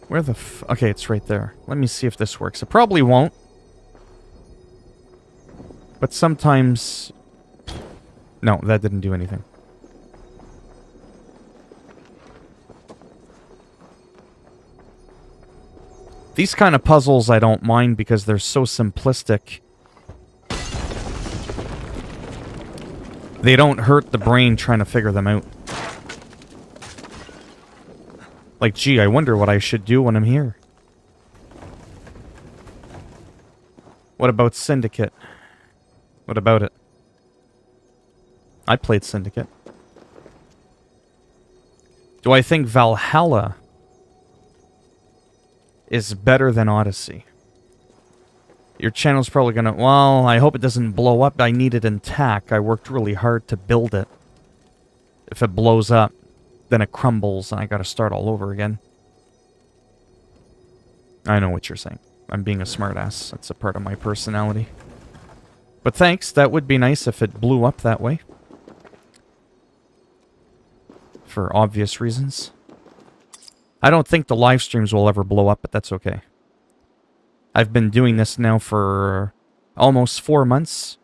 Where the okay, it's right there. Let me see if this works. It probably won't. But sometimes... No, that didn't do anything. These kind of puzzles I don't mind because they're so simplistic. They don't hurt the brain trying to figure them out. Like, gee, I wonder what I should do when I'm here. What about Syndicate? What about it? I played Syndicate. Do I think Valhalla is better than Odyssey? Your channel's probably gonna... Well, I hope it doesn't blow up. I need it intact. I worked really hard to build it. If it blows up, then it crumbles and I gotta start all over again. I know what you're saying. I'm being a smartass. That's a part of my personality. But thanks. That would be nice if it blew up that way. For obvious reasons. I don't think the live streams will ever blow up, but that's okay. I've been doing this now for almost 4 months.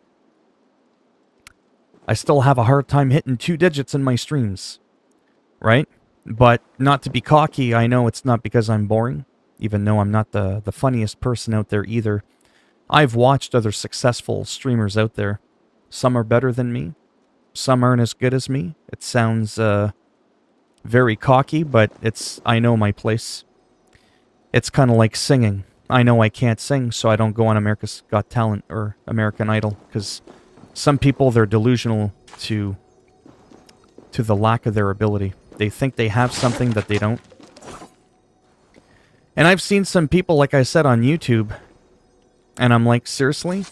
I still have a hard time hitting 2 digits in my streams. Right? But not to be cocky, I know it's not because I'm boring. Even though I'm not the funniest person out there either. I've watched other successful streamers out there. Some are better than me. Some aren't as good as me. It sounds very cocky, but I know my place. It's kind of like singing. I know I can't sing, so I don't go on America's Got Talent or American Idol, because some people, they're delusional to the lack of their ability. They think they have something that they don't. And I've seen some people, like I said, on YouTube, and I'm like, seriously?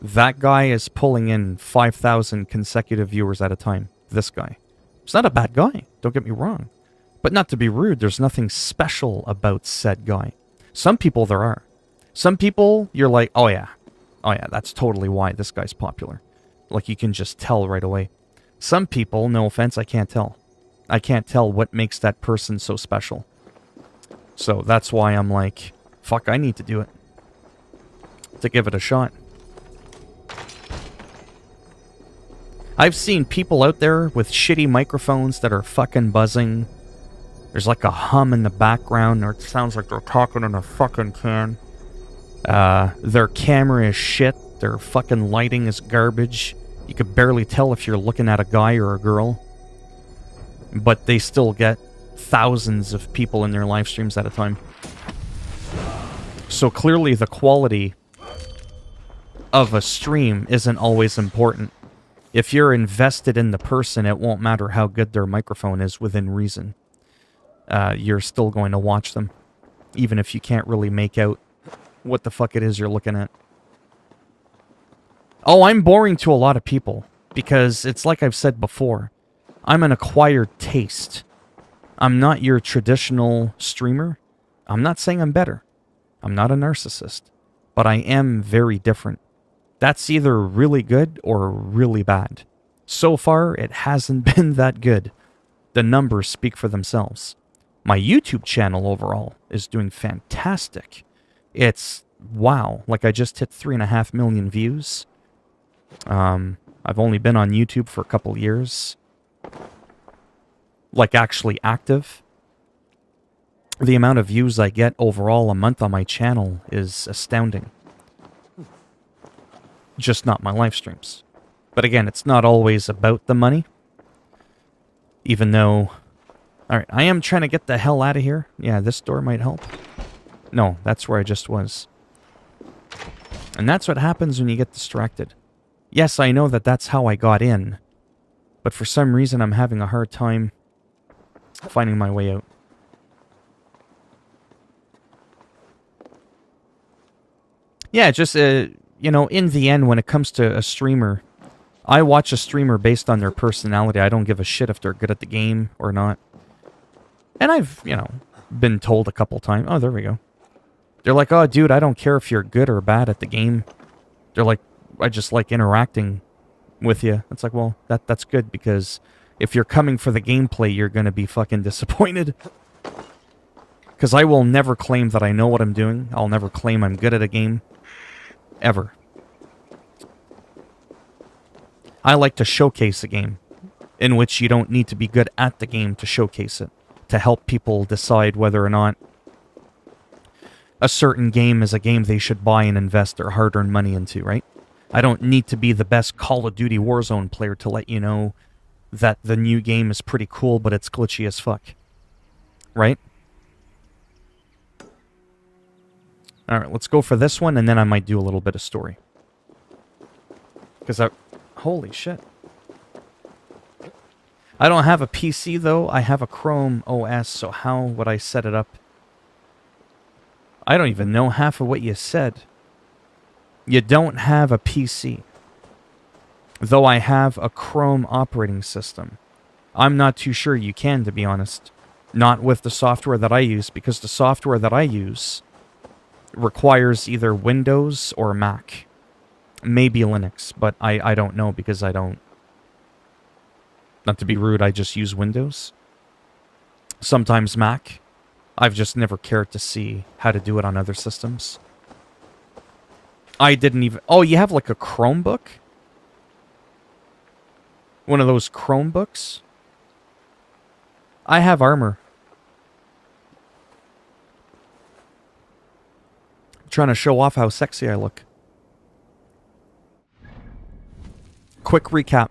That guy is pulling in 5,000 consecutive viewers at a time. This guy. He's not a bad guy, don't get me wrong. But not to be rude, there's nothing special about said guy. Some people there are. Some people, you're like, oh yeah, that's totally why this guy's popular. Like, you can just tell right away. Some people, no offense, I can't tell. I can't tell what makes that person so special. So that's why I'm like, fuck, I need to do it. To give it a shot. I've seen people out there with shitty microphones that are fucking buzzing. There's like a hum in the background, or it sounds like they're talking in a fucking can. Their camera is shit. Their fucking lighting is garbage. You could barely tell if you're looking at a guy or a girl. But they still get thousands of people in their live streams at a time. So clearly the quality of a stream isn't always important. If you're invested in the person, it won't matter how good their microphone is within reason. You're still going to watch them, even if you can't really make out what the fuck it is you're looking at. Oh, I'm boring to a lot of people, because it's like I've said before. I'm an acquired taste. I'm not your traditional streamer. I'm not saying I'm better. I'm not a narcissist. But I am very different. That's either really good or really bad. So far, it hasn't been that good. The numbers speak for themselves. My YouTube channel overall is doing fantastic. It's, wow, like I just hit 3.5 million views. I've only been on YouTube for a couple years. Like actually active. The amount of views I get overall a month on my channel is astounding. Just not my live streams. But again, it's not always about the money. Even though... Alright, I am trying to get the hell out of here. Yeah, this door might help. No, that's where I just was. And that's what happens when you get distracted. Yes, I know that that's how I got in. But for some reason, I'm having a hard time finding my way out. Yeah, just, you know, in the end, when it comes to a streamer, I watch a streamer based on their personality. I don't give a shit if they're good at the game or not. And I've, you know, been told a couple times. Oh, there we go. They're like, oh, dude, I don't care if you're good or bad at the game. They're like, I just like interacting with you. It's like, well, that's good, because if you're coming for the gameplay, you're going to be fucking disappointed. Because I will never claim that I know what I'm doing. I'll never claim I'm good at a game. Ever. I like to showcase a game in which you don't need to be good at the game to showcase it, to help people decide whether or not a certain game is a game they should buy and invest their hard-earned money into, right? I don't need to be the best Call of Duty Warzone player to let you know that the new game is pretty cool, but it's glitchy as fuck. Right? Alright, let's go for this one, and then I might do a little bit of story. Because holy shit. I don't have a PC, though. I have a Chrome OS, so how would I set it up? I don't even know half of what you said. You don't have a PC. Though I have a Chrome operating system. I'm not too sure you can, to be honest. Not with the software that I use, because the software that I use requires either Windows or Mac. Maybe Linux, but I don't know, because I don't... Not to be rude, I just use Windows. Sometimes Mac. I've just never cared to see how to do it on other systems. I didn't even... Oh, you have like a Chromebook? One of those Chromebooks? I have Armor. I'm trying to show off how sexy I look. Quick recap.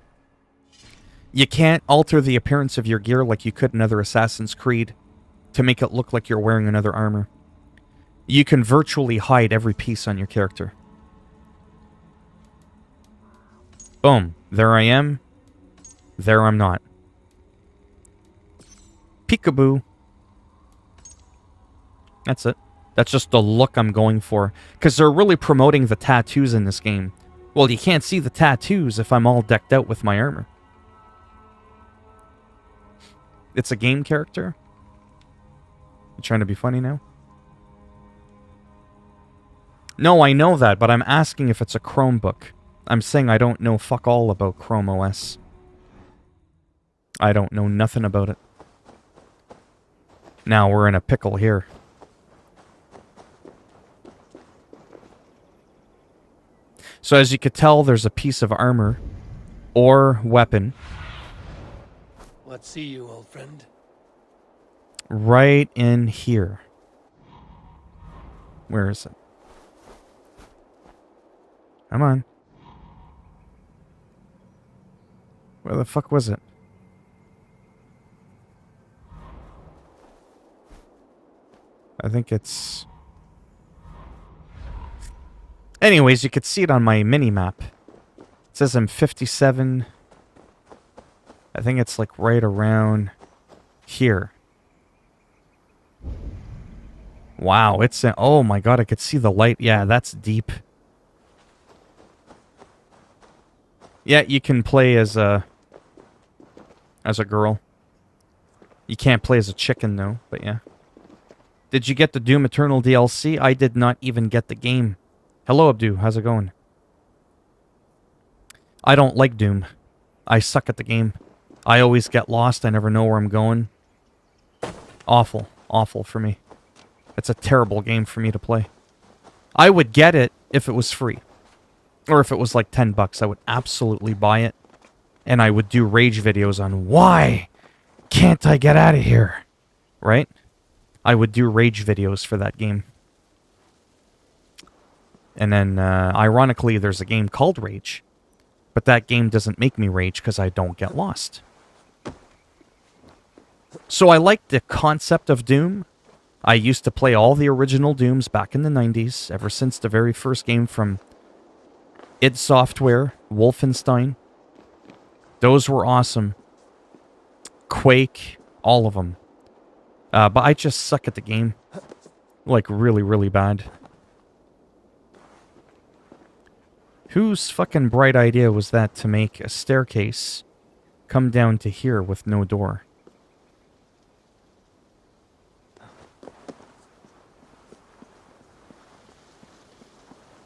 You can't alter the appearance of your gear like you could in other Assassin's Creed to make it look like you're wearing another armor. You can virtually hide every piece on your character. Boom. There I am. There I'm not. Peekaboo. That's it. That's just the look I'm going for. Because they're really promoting the tattoos in this game. Well, you can't see the tattoos if I'm all decked out with my armor. It's a game character? You trying to be funny now? No, I know that, but I'm asking if it's a Chromebook. I'm saying I don't know fuck all about Chrome OS. I don't know nothing about it. Now we're in a pickle here. So as you could tell, there's a piece of armor or weapon. Let's see you, old friend. Right in here. Where is it? Come on. Where the fuck was it? I think it's... Anyways, you could see it on my mini-map. It says I'm 57... I think it's like right around here. Wow, it's... Oh my god, I could see the light. Yeah, that's deep. Yeah, you can play as a girl. You can't play as a chicken, though, but yeah. Did you get the Doom Eternal DLC? I did not even get the game. Hello, Abdu. How's it going? I don't like Doom. I suck at the game. I always get lost. I never know where I'm going. Awful. Awful for me. It's a terrible game for me to play. I would get it if it was free. Or if it was like $10. I would absolutely buy it. And I would do rage videos on why can't I get out of here? Right? I would do rage videos for that game. And then, ironically, there's a game called Rage. But that game doesn't make me rage because I don't get lost. So I like the concept of Doom. I used to play all the original Dooms back in the 90s, ever since the very first game from id Software, Wolfenstein. Those were awesome. Quake, all of them. But I just suck at the game. Like, really, really bad. Whose fucking bright idea was that to make a staircase come down to here with no door?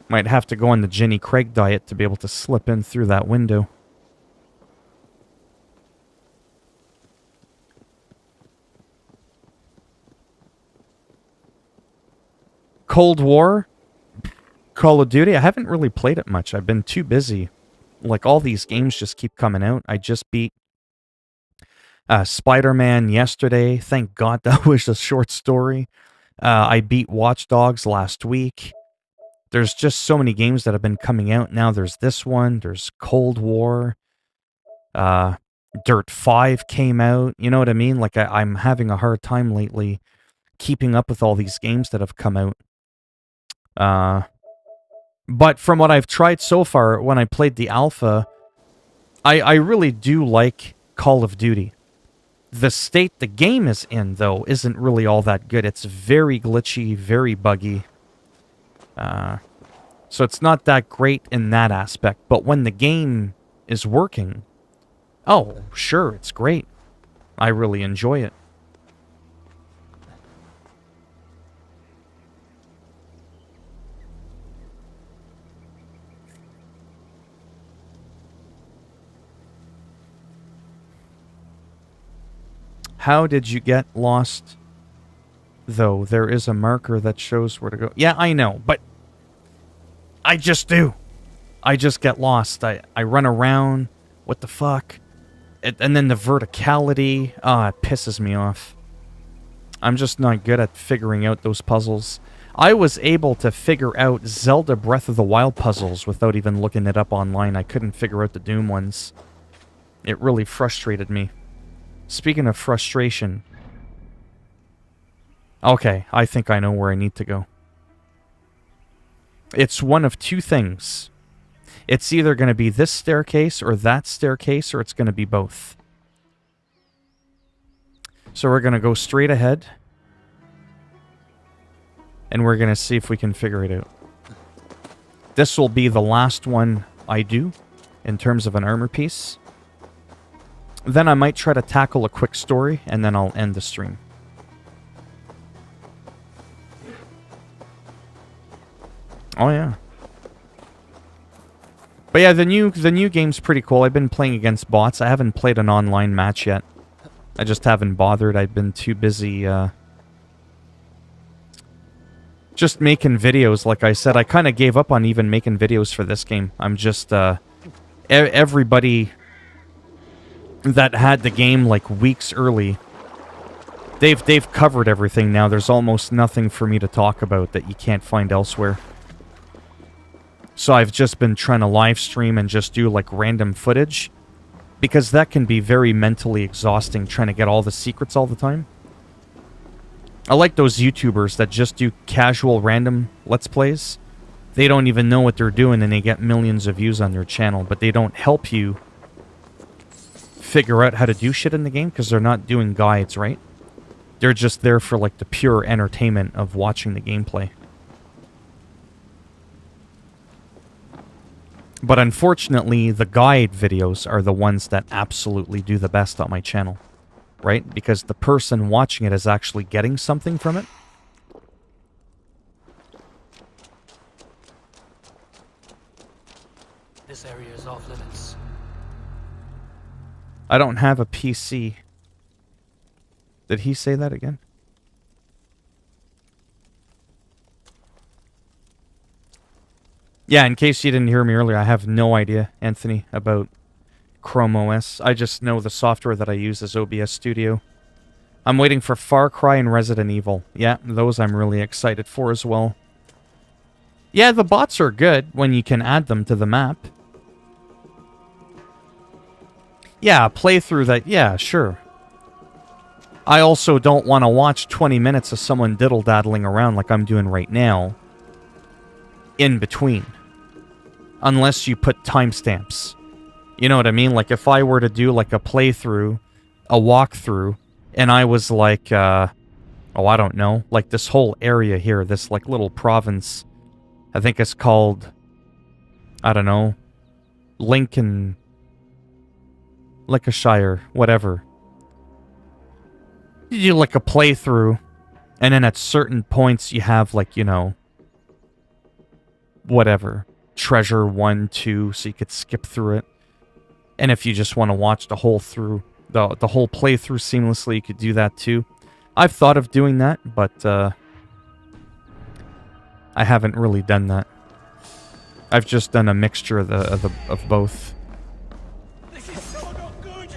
Might have to go on the Jenny Craig diet to be able to slip in through that window. Cold War? Call of Duty? I haven't really played it much. I've been too busy. Like, all these games just keep coming out. I just beat Spider-Man yesterday. Thank God that was a short story. I beat Watch Dogs last week. There's just so many games that have been coming out now. There's this one. There's Cold War. Dirt 5 came out. You know what I mean? Like, I'm having a hard time lately keeping up with all these games that have come out. But from what I've tried so far, when I played the alpha, I really do like Call of Duty. The state the game is in, though, isn't really all that good. It's very glitchy, very buggy. So it's not that great in that aspect. But when the game is working, oh, sure, it's great. I really enjoy it. How did you get lost, though? There is a marker that shows where to go. Yeah, I know, but I just do. I just get lost. I run around. What the fuck? And then the verticality. It pisses me off. I'm just not good at figuring out those puzzles. I was able to figure out Zelda Breath of the Wild puzzles without even looking it up online. I couldn't figure out the Doom ones. It really frustrated me. Speaking of frustration... Okay, I think I know where I need to go. It's one of two things. It's either going to be this staircase or that staircase, or it's going to be both. So we're going to go straight ahead. And we're going to see if we can figure it out. This will be the last one I do, in terms of an armor piece. Then I might try to tackle a quick story, and then I'll end the stream. Oh yeah. But yeah, the new game's pretty cool. I've been playing against bots. I haven't played an online match yet. I just haven't bothered. I've been too busy just making videos. Like I said, I kind of gave up on even making videos for this game. I'm just everybody that had the game like weeks early, they've covered everything now. There's almost nothing for me to talk about that you can't find elsewhere. So I've just been trying to live stream and just do like random footage, because that can be very mentally exhausting trying to get all the secrets all the time. I like those YouTubers that just do casual random Let's Plays. They don't even know what they're doing and they get millions of views on their channel, but they don't help you figure out how to do shit in the game because they're not doing guides, right? They're just there for like the pure entertainment of watching the gameplay. But unfortunately, the guide videos are the ones that absolutely do the best on my channel. right? Because the person watching it is actually getting something from it. This area is off limits. I don't have a PC. Did he say that again? Yeah, in case you didn't hear me earlier, I have no idea, Anthony, about Chrome OS. I just know the software that I use is OBS Studio. I'm waiting for Far Cry and Resident Evil. Yeah, those I'm really excited for as well. Yeah, the bots are good when you can add them to the map. Yeah, playthrough that, yeah, sure. I also don't want to watch 20 minutes of someone diddle-daddling around like I'm doing right now in between. Unless you put timestamps. You know what I mean? Like, if I were to do, like, a playthrough, a walkthrough, and I was like, oh, I don't know, like this whole area here, this, like, little province, I think it's called, I don't know, Lincolnshire, whatever. You do, like, a playthrough, and then at certain points you have, like, you know, whatever, treasure 1, 2, so you could skip through it. And if you just want to watch the whole through, the whole playthrough seamlessly, you could do that too. I've thought of doing that, but I haven't really done that. I've just done a mixture of both. This is so not good.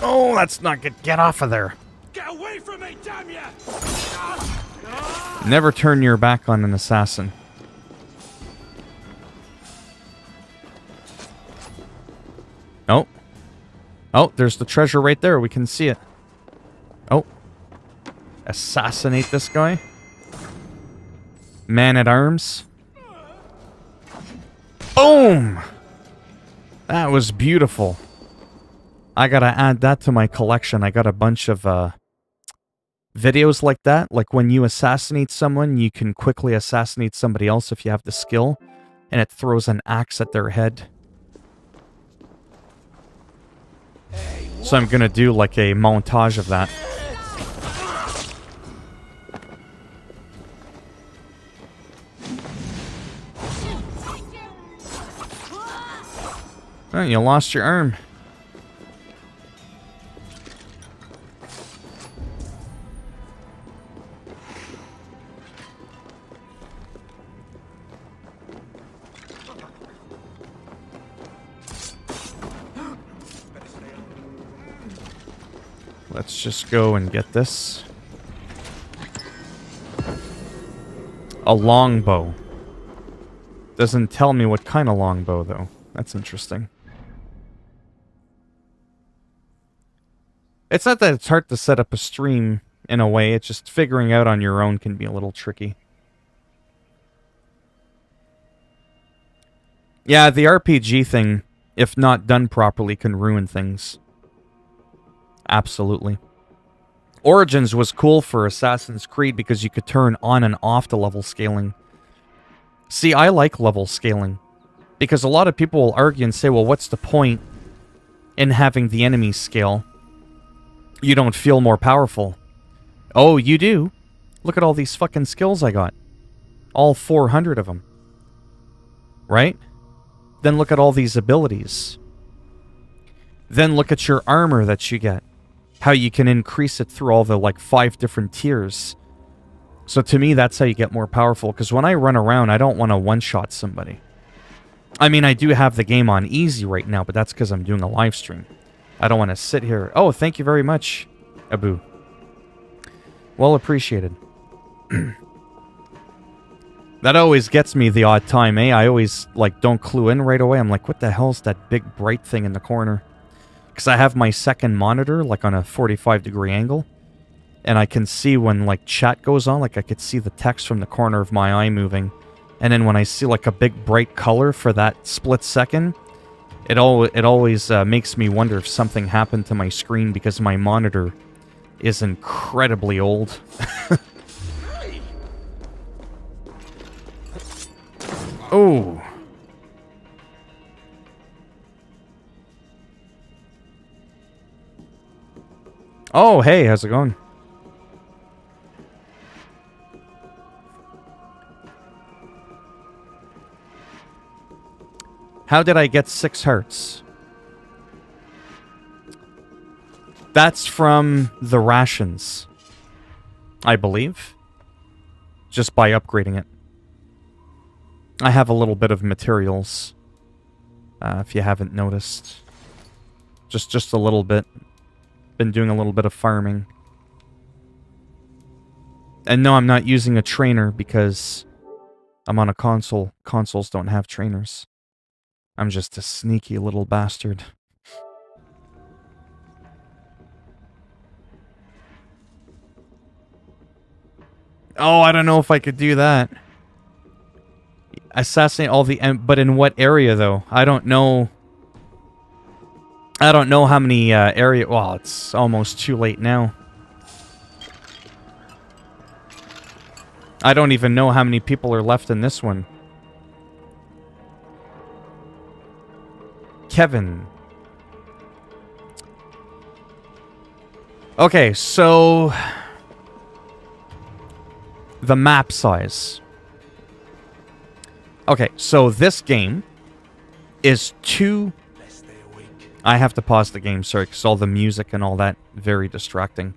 Oh, that's not good. Get off of there. Get away from me, damn ya! Never turn your back on an assassin. Oh. Oh, there's the treasure right there. We can see it. Oh. Assassinate this guy. Man at arms. Boom! That was beautiful. I gotta add that to my collection. I got a bunch of videos like that. Like when you assassinate someone, you can quickly assassinate somebody else if you have the skill. And it throws an axe at their head. So I'm gonna do like a montage of that. Oh, you lost your arm. Let's just go and get this. A longbow. Doesn't tell me what kind of longbow, though. That's interesting. It's not that it's hard to set up a stream in a way, it's just figuring out on your own can be a little tricky. Yeah, the RPG thing, if not done properly, can ruin things. Absolutely. Origins was cool for Assassin's Creed because you could turn on and off the level scaling. See, I like level scaling. Because a lot of people will argue and say, well, what's the point in having the enemies scale? You don't feel more powerful. Oh, you do? Look at all these fucking skills I got. All 400 of them. Right? Then look at all these abilities. Then look at your armor that you get. How you can increase it through all the, like, 5 different tiers. So to me, that's how you get more powerful. Because when I run around, I don't want to one-shot somebody. I mean, I do have the game on easy right now, but that's because I'm doing a live stream. I don't want to sit here. Oh, thank you very much, Abu. Well appreciated. That always gets me the odd time, eh? I always, like, don't clue in right away. I'm like, what the hell's that big bright thing in the corner? Because I have my second monitor, like, on a 45-degree angle. And I can see when, like, chat goes on. Like, I could see the text from the corner of my eye moving. And then when I see, like, a big bright color for that split second, it always makes me wonder if something happened to my screen because my monitor is incredibly old. Oh. Oh, hey, how's it going? How did I get 6 hearts? That's from the rations, I believe. Just by upgrading it. I have a little bit of materials. If you haven't noticed. Just a little bit. Been doing a little bit of farming. And no, I'm not using a trainer because I'm on a console. Consoles don't have trainers. I'm just a sneaky little bastard. Oh, I don't know if I could do that. Assassinate all the... But in what area, though? I don't know... I don't know how many area... Well, it's almost too late now. I don't even know how many people are left in this one. Kevin. Okay, so... The map size. Okay, so this game is 2... I have to pause the game, sorry, because all the music and all that, very distracting.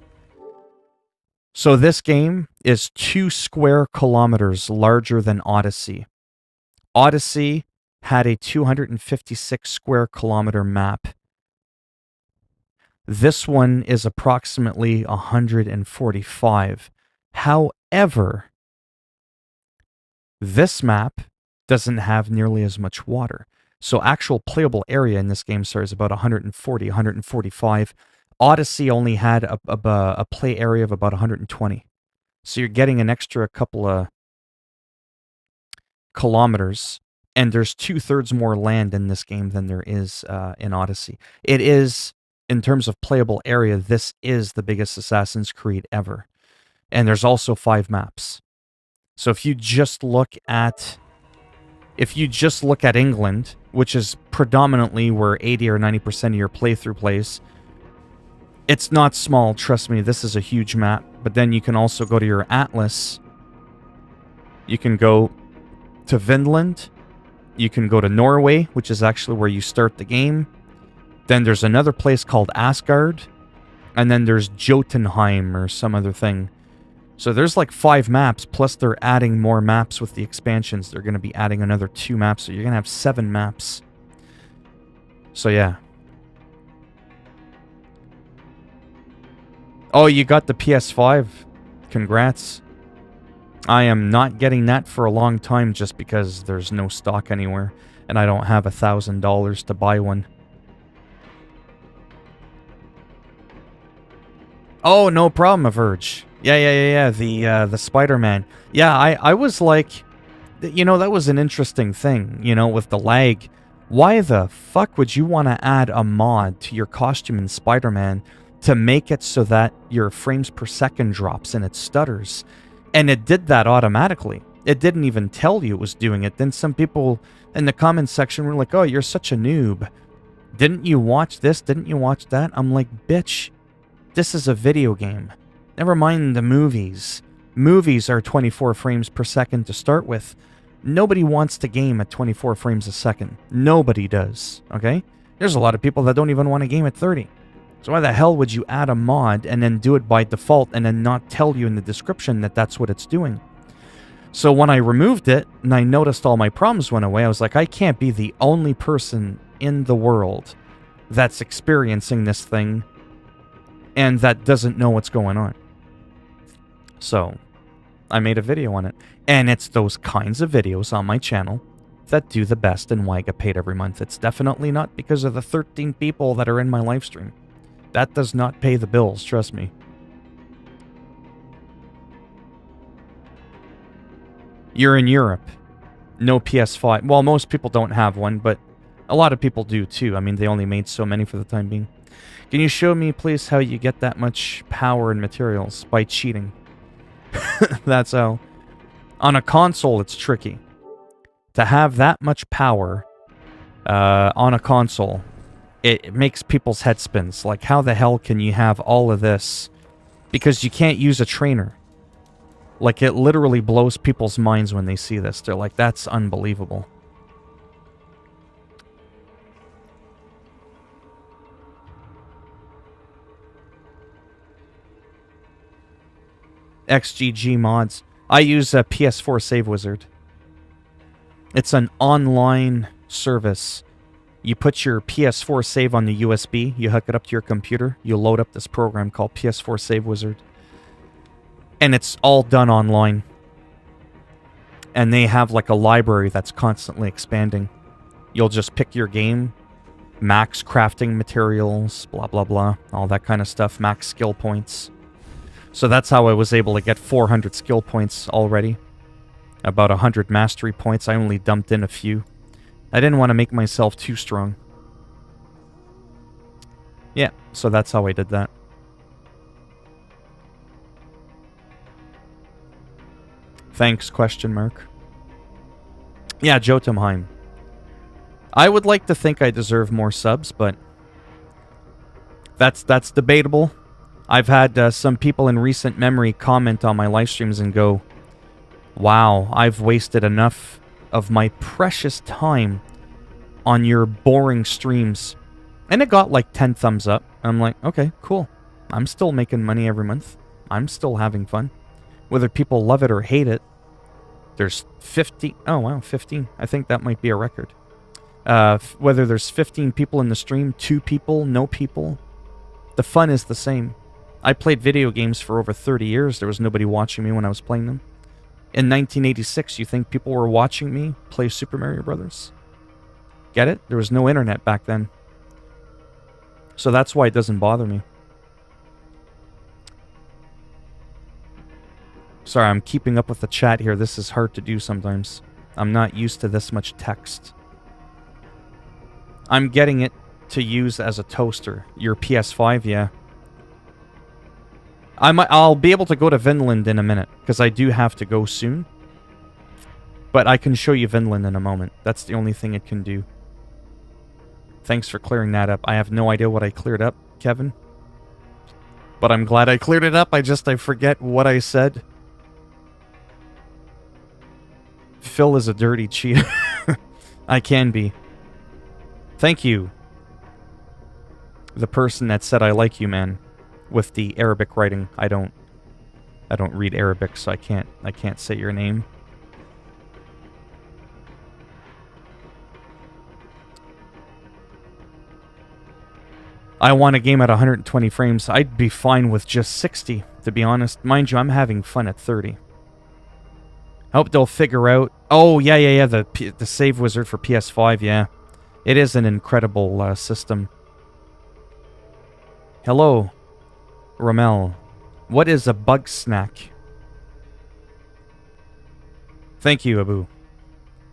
So this game is 2 square kilometers larger than Odyssey. Odyssey had a 256 square kilometer map. This one is approximately 145. However, this map doesn't have nearly as much water. So actual playable area in this game, sir, is about 140, 145. Odyssey only had a play area of about 120. So you're getting an extra couple of kilometers, and there's 2/3 more land in this game than there is in Odyssey. It is, in terms of playable area, this is the biggest Assassin's Creed ever. And there's also 5 maps. So if you just look at England, which is predominantly where 80 or 90% of your playthrough plays, it's not small, trust me, this is a huge map. But then you can also go to your atlas. You can go to Vinland. You can go to Norway, which is actually where you start the game. Then there's another place called Asgard. And then there's Jotunheim or some other thing. So there's like 5 maps, plus they're adding more maps with the expansions. They're going to be adding another 2 maps, so you're going to have 7 maps. So yeah. Oh, you got the PS5. Congrats. I am not getting that for a long time just because there's no stock anywhere. And I don't have $1,000 to buy one. Oh, no problem, Averge. Yeah. The Spider-Man. Yeah, I was like, you know, that was an interesting thing, you know, with the lag. Why the fuck would you want to add a mod to your costume in Spider-Man to make it so that your frames per second drops and it stutters? And it did that automatically. It didn't even tell you it was doing it. Then some people in the comments section were like, oh, you're such a noob. Didn't you watch this? Didn't you watch that? I'm like, bitch, this is a video game. Never mind the movies. Movies are 24 frames per second to start with. Nobody wants to game at 24 frames a second. Nobody does, okay? There's a lot of people that don't even want to game at 30. So why the hell would you add a mod and then do it by default and then not tell you in the description that that's what it's doing? So when I removed it and I noticed all my problems went away, I was like, I can't be the only person in the world that's experiencing this thing and that doesn't know what's going on. So I made a video on it. And it's those kinds of videos on my channel that do the best and why I get paid every month. It's definitely not because of the 13 people that are in my live stream. That does not pay the bills, trust me. You're in Europe. No PS5. Well, most people don't have one, but a lot of people do too. I mean, they only made so many for the time being. Can you show me, please, how you get that much power and materials? By cheating. That's how. On a console, it's tricky. To have that much power on a console it makes people's head spins. Like, how the hell can you have all of this? Because you can't use a trainer. Like, it literally blows people's minds when they see this. They're like, that's unbelievable. XGG mods. I use a PS4 Save Wizard. It's an online service. You put your PS4 save on the USB, you hook it up to your computer, you load up this program called PS4 Save Wizard. And it's all done online. And they have like a library that's constantly expanding. You'll just pick your game, max crafting materials, blah blah blah, all that kind of stuff, max skill points. So that's how I was able to get 400 skill points already. About 100 mastery points. I only dumped in a few. I didn't want to make myself too strong. Yeah, so that's how I did that. Thanks, question mark. Yeah, Jotunheim. I would like to think I deserve more subs, but that's debatable. I've had some people in recent memory comment on my live streams and go, wow, I've wasted enough of my precious time on your boring streams. And it got like 10 thumbs up. I'm like, okay, cool. I'm still making money every month. I'm still having fun. Whether people love it or hate it, there's 15... Oh, wow, 15. I think that might be a record. Whether there's 15 people in the stream, 2 people, no people, the fun is the same. I played video games for over 30 years. There was nobody watching me when I was playing them. In 1986, you think people were watching me play Super Mario Brothers? Get it? There was no internet back then. So that's why it doesn't bother me. Sorry, I'm keeping up with the chat here. This is hard to do sometimes. I'm not used to this much text. I'm getting it to use as a toaster. Your PS5, yeah. I'll be able to go to Vinland in a minute, because I do have to go soon. But I can show you Vinland in a moment. That's the only thing it can do. Thanks for clearing that up. I have no idea what I cleared up, Kevin. But I'm glad I cleared it up. I forget what I said. Phil is a dirty cheater. I can be. Thank you. The person that said I like you, man. With the Arabic writing. I don't read Arabic, so I can't say your name. I want a game at 120 frames. I'd be fine with just 60, to be honest. Mind you, I'm having fun at 30. I hope they'll figure out... Oh, yeah, the save wizard for PS5, yeah. It is an incredible system. Hello, Ramel. What is a bug snack? Thank you, Abu.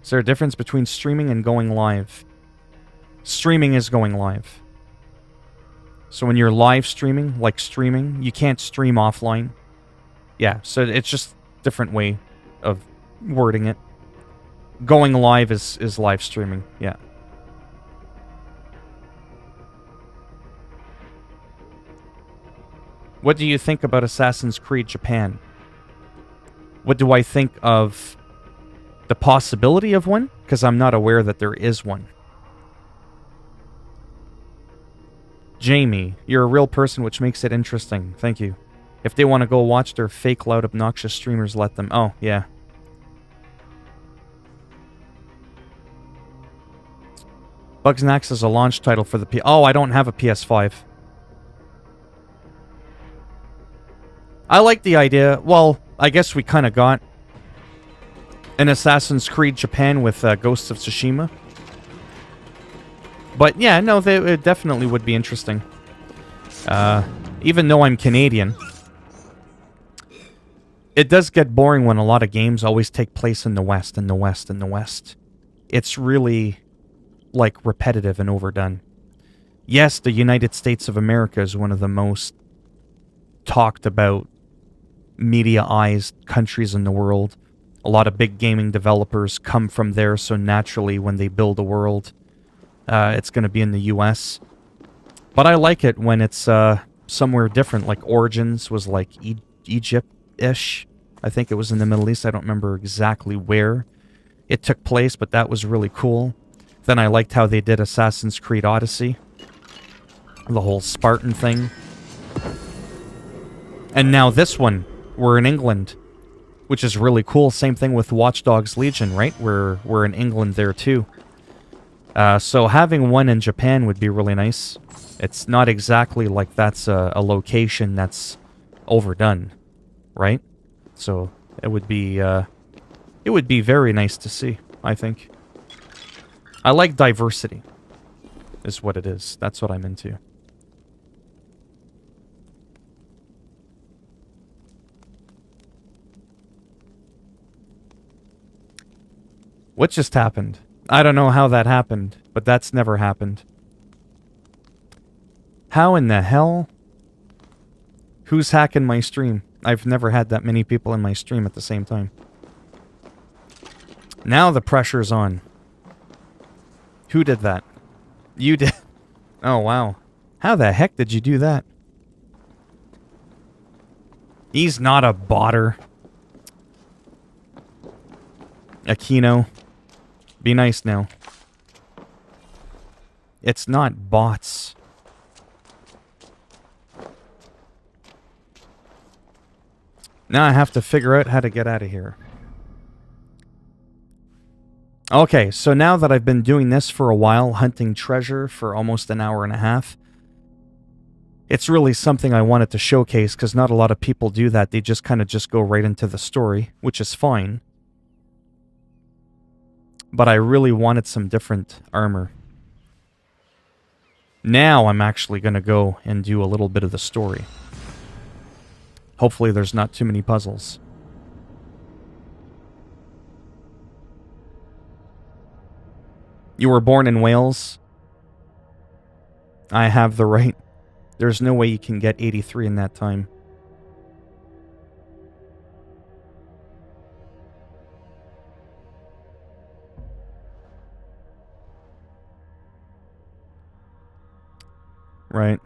Is there a difference between streaming and going live? Streaming is going live. So when you're live streaming, like streaming, you can't stream offline. Yeah, so it's just a different way of wording it. Going live is live streaming, yeah. What do you think about Assassin's Creed Japan? What do I think of the possibility of one? Because I'm not aware that there is one. Jamie, you're a real person, which makes it interesting. Thank you. If they want to go watch their fake, loud, obnoxious streamers, let them. Oh, yeah. Bugsnax is a launch title for the Oh, I don't have a PS5. I like the idea. Well, I guess we kind of got an Assassin's Creed Japan with Ghosts of Tsushima. But yeah, no, it definitely would be interesting. Even though I'm Canadian, it does get boring when a lot of games always take place in the West, in the West, in the West. It's really, like, repetitive and overdone. Yes, the United States of America is one of the most talked about, media-ized countries in the world. A lot of big gaming developers come from there, so naturally when they build a world, it's going to be in the US. But I like it when it's somewhere different, like Origins was like Egypt-ish. I think it was in the Middle East. I don't remember exactly where it took place, but that was really cool. Then I liked how they did Assassin's Creed Odyssey. The whole Spartan thing. And now this one, we're in England, which is really cool. Same thing with Watch Dogs Legion, right? We're in England there too. So having one in Japan would be really nice. It's not exactly like that's a location that's overdone, right? So it would be very nice to see, I think. I like diversity, is what it is. That's what I'm into. What just happened? I don't know how that happened, but that's never happened. How in the hell? Who's hacking my stream? I've never had that many people in my stream at the same time. Now the pressure's on. Who did that? You did. Oh, wow. How the heck did you do that? He's not a botter. Aquino. Be nice now. It's not bots. Now I have to figure out how to get out of here. Okay, so now that I've been doing this for a while, hunting treasure for almost an hour and a half, it's really something I wanted to showcase because not a lot of people do that. They just kind of go right into the story, which is fine. But I really wanted some different armor. Now I'm actually going to go and do a little bit of the story. Hopefully there's not too many puzzles. You were born in Wales? I have the right. There's no way you can get 83 in that time. Right.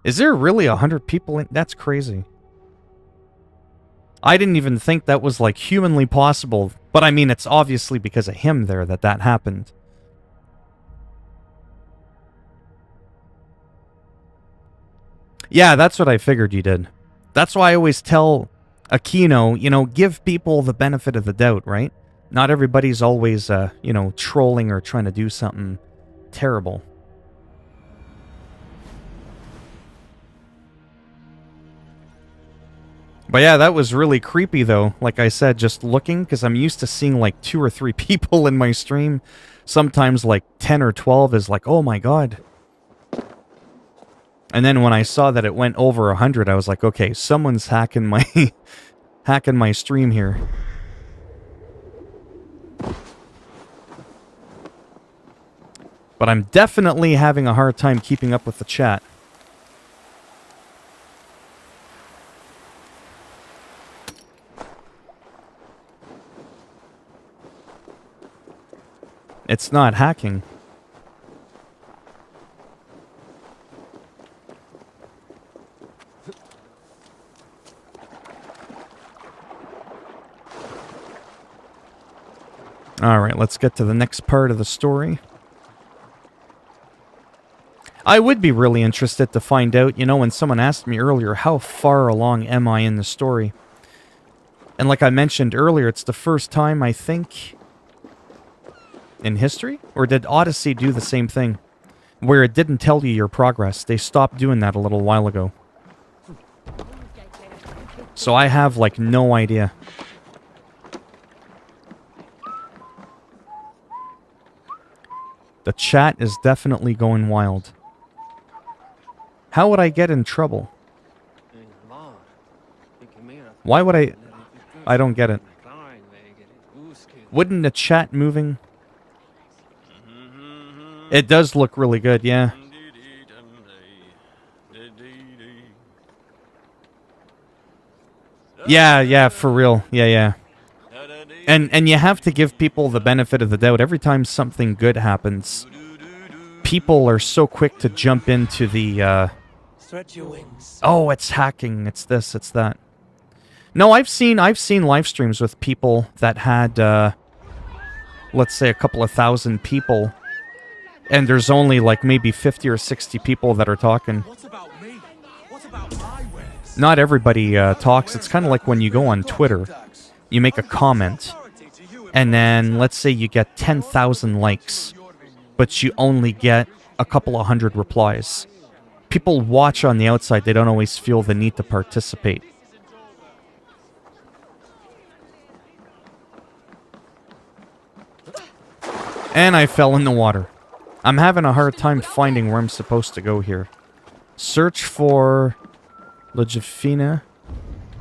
Is there really 100 people in? That's crazy. I didn't even think that was like humanly possible. But I mean, it's obviously because of him there that happened. Yeah, that's what I figured you did. That's why I always tell Aquino, you know, give people the benefit of the doubt, right? Not everybody's always, you know, trolling or trying to do something terrible. But yeah, that was really creepy though. Like I said, just looking, because I'm used to seeing like 2 or 3 people in my stream. Sometimes like 10 or 12 is like, oh my god. And then when I saw that it went over 100, I was like, okay, someone's hacking my hacking my stream here. But I'm definitely having a hard time keeping up with the chat. It's not hacking. Alright, let's get to the next part of the story. I would be really interested to find out, you know, when someone asked me earlier, how far along am I in the story? And like I mentioned earlier, it's the first time, I think, in history? Or did Odyssey do the same thing? Where it didn't tell you your progress. They stopped doing that a little while ago. So I have, like, no idea. The chat is definitely going wild. How would I get in trouble? Why would I... I don't get it. Wouldn't the chat moving... It does look really good, yeah. Yeah, for real. Yeah. And you have to give people the benefit of the doubt. Every time something good happens, people are so quick to jump into the, Stretch your wings. oh, it's hacking, it's this, it's that. No, I've seen live streams with people that had, let's say a couple of thousand people, and there's only like maybe 50 or 60 people that are talking. What about me? What about my wares? Not everybody talks. It's kind of like when you go on Twitter, you make a comment, and then let's say you get 10,000 likes, but you only get a couple of hundred replies. People watch on the outside, they don't always feel the need to participate. And I fell in the water. I'm having a hard time finding where I'm supposed to go here. Search for Legifina.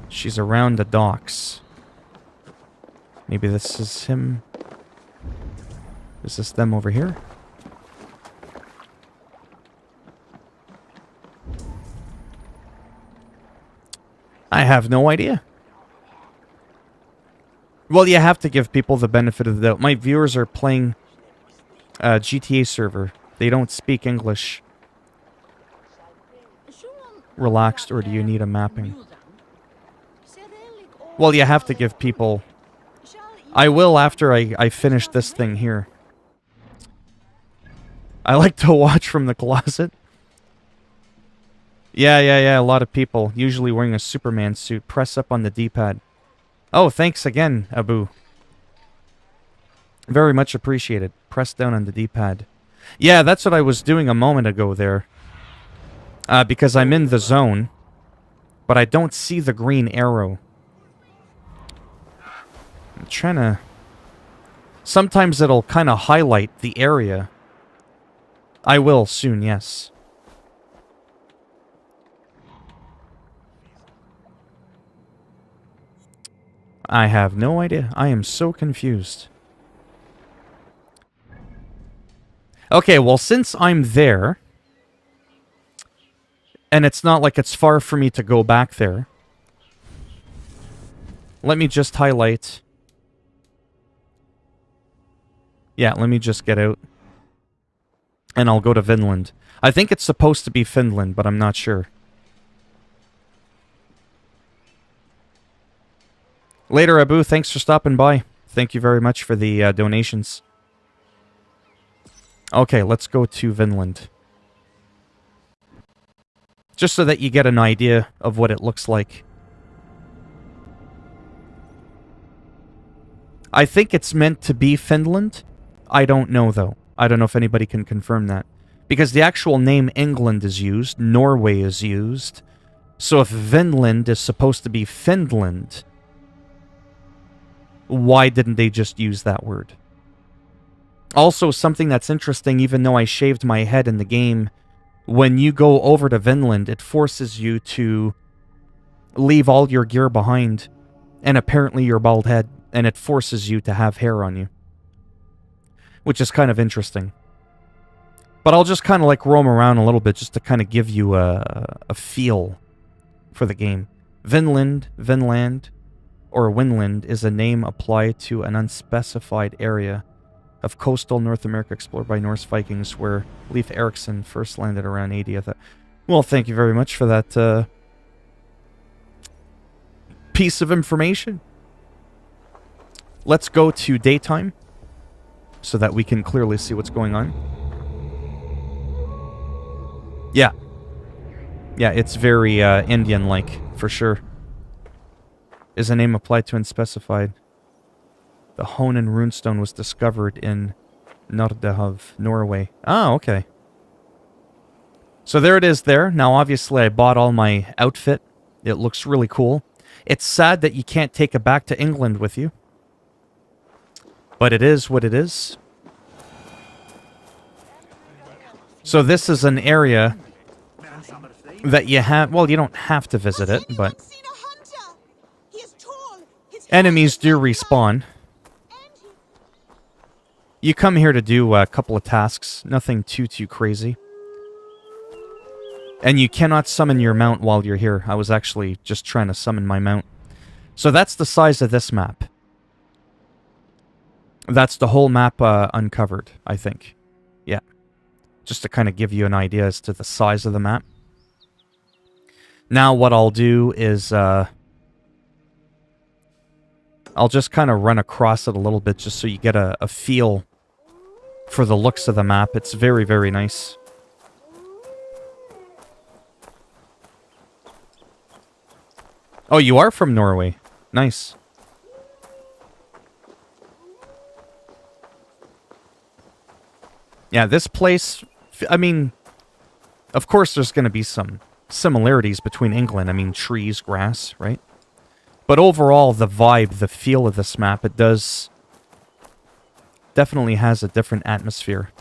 She's around the docks. Maybe this is him. Is this them over here? I have no idea. Well, you have to give people the benefit of the doubt. My viewers are playing GTA server. They don't speak English. Relaxed, or do you need a mapping? Well, you have to give people... I will after I finish this thing here. I like to watch from the closet. Yeah, a lot of people. Usually wearing a Superman suit. Press up on the D-pad. Oh, thanks again, Abu. Very much appreciated. Press down on the D-pad. Yeah, that's what I was doing a moment ago there. Because I'm in the zone, but I don't see the green arrow. I'm trying to... Sometimes it'll kind of highlight the area. I will soon, yes. I have no idea. I am so confused. Okay, well, since I'm there, and it's not like it's far for me to go back there, let me just highlight. Yeah, let me just get out. And I'll go to Finland. I think it's supposed to be Finland, but I'm not sure. Later, Abu. Thanks for stopping by. Thank you very much for the donations. Okay, let's go to Finland. Just so that you get an idea of what it looks like. I think it's meant to be Finland. I don't know, though. I don't know if anybody can confirm that. Because the actual name England is used, Norway is used. So if Vinland is supposed to be Finland, why didn't they just use that word? Also, something that's interesting, even though I shaved my head in the game, when you go over to Vinland, it forces you to leave all your gear behind, and apparently your bald head, and it forces you to have hair on you. Which is kind of interesting. But I'll just kind of like roam around a little bit just to kind of give you a feel for the game. Vinland, Vinland, or Winland is a name applied to an unspecified area of coastal North America explored by Norse Vikings where Leif Erikson first landed around 80th. Well, thank you very much for that piece of information. Let's go to daytime so that we can clearly see what's going on. Yeah. Yeah, it's very Indian-like, for sure. Is a name applied to unspecified. The Honan runestone was discovered in Nordehov, Norway. Ah, okay. So there it is there. Now, obviously, I bought all my outfit. It looks really cool. It's sad that you can't take it back to England with you. But it is what it is. So this is an area that you have... Well, you don't have to visit it, but... Enemies do respawn. You come here to do a couple of tasks. Nothing too crazy. And you cannot summon your mount while you're here. I was actually just trying to summon my mount. So that's the size of this map. That's the whole map uncovered, I think. Yeah. just to kind of give you an idea as to the size of the map. Now what I'll do is I'll just kind of run across it a little bit just so you get a feel for the looks of the map. It's very, very nice. Oh, you are from Norway. Nice. Yeah, this place, I mean, of course there's going to be some similarities between England. I mean, trees, grass, right? But overall, the vibe, the feel of this map, it does definitely has a different atmosphere.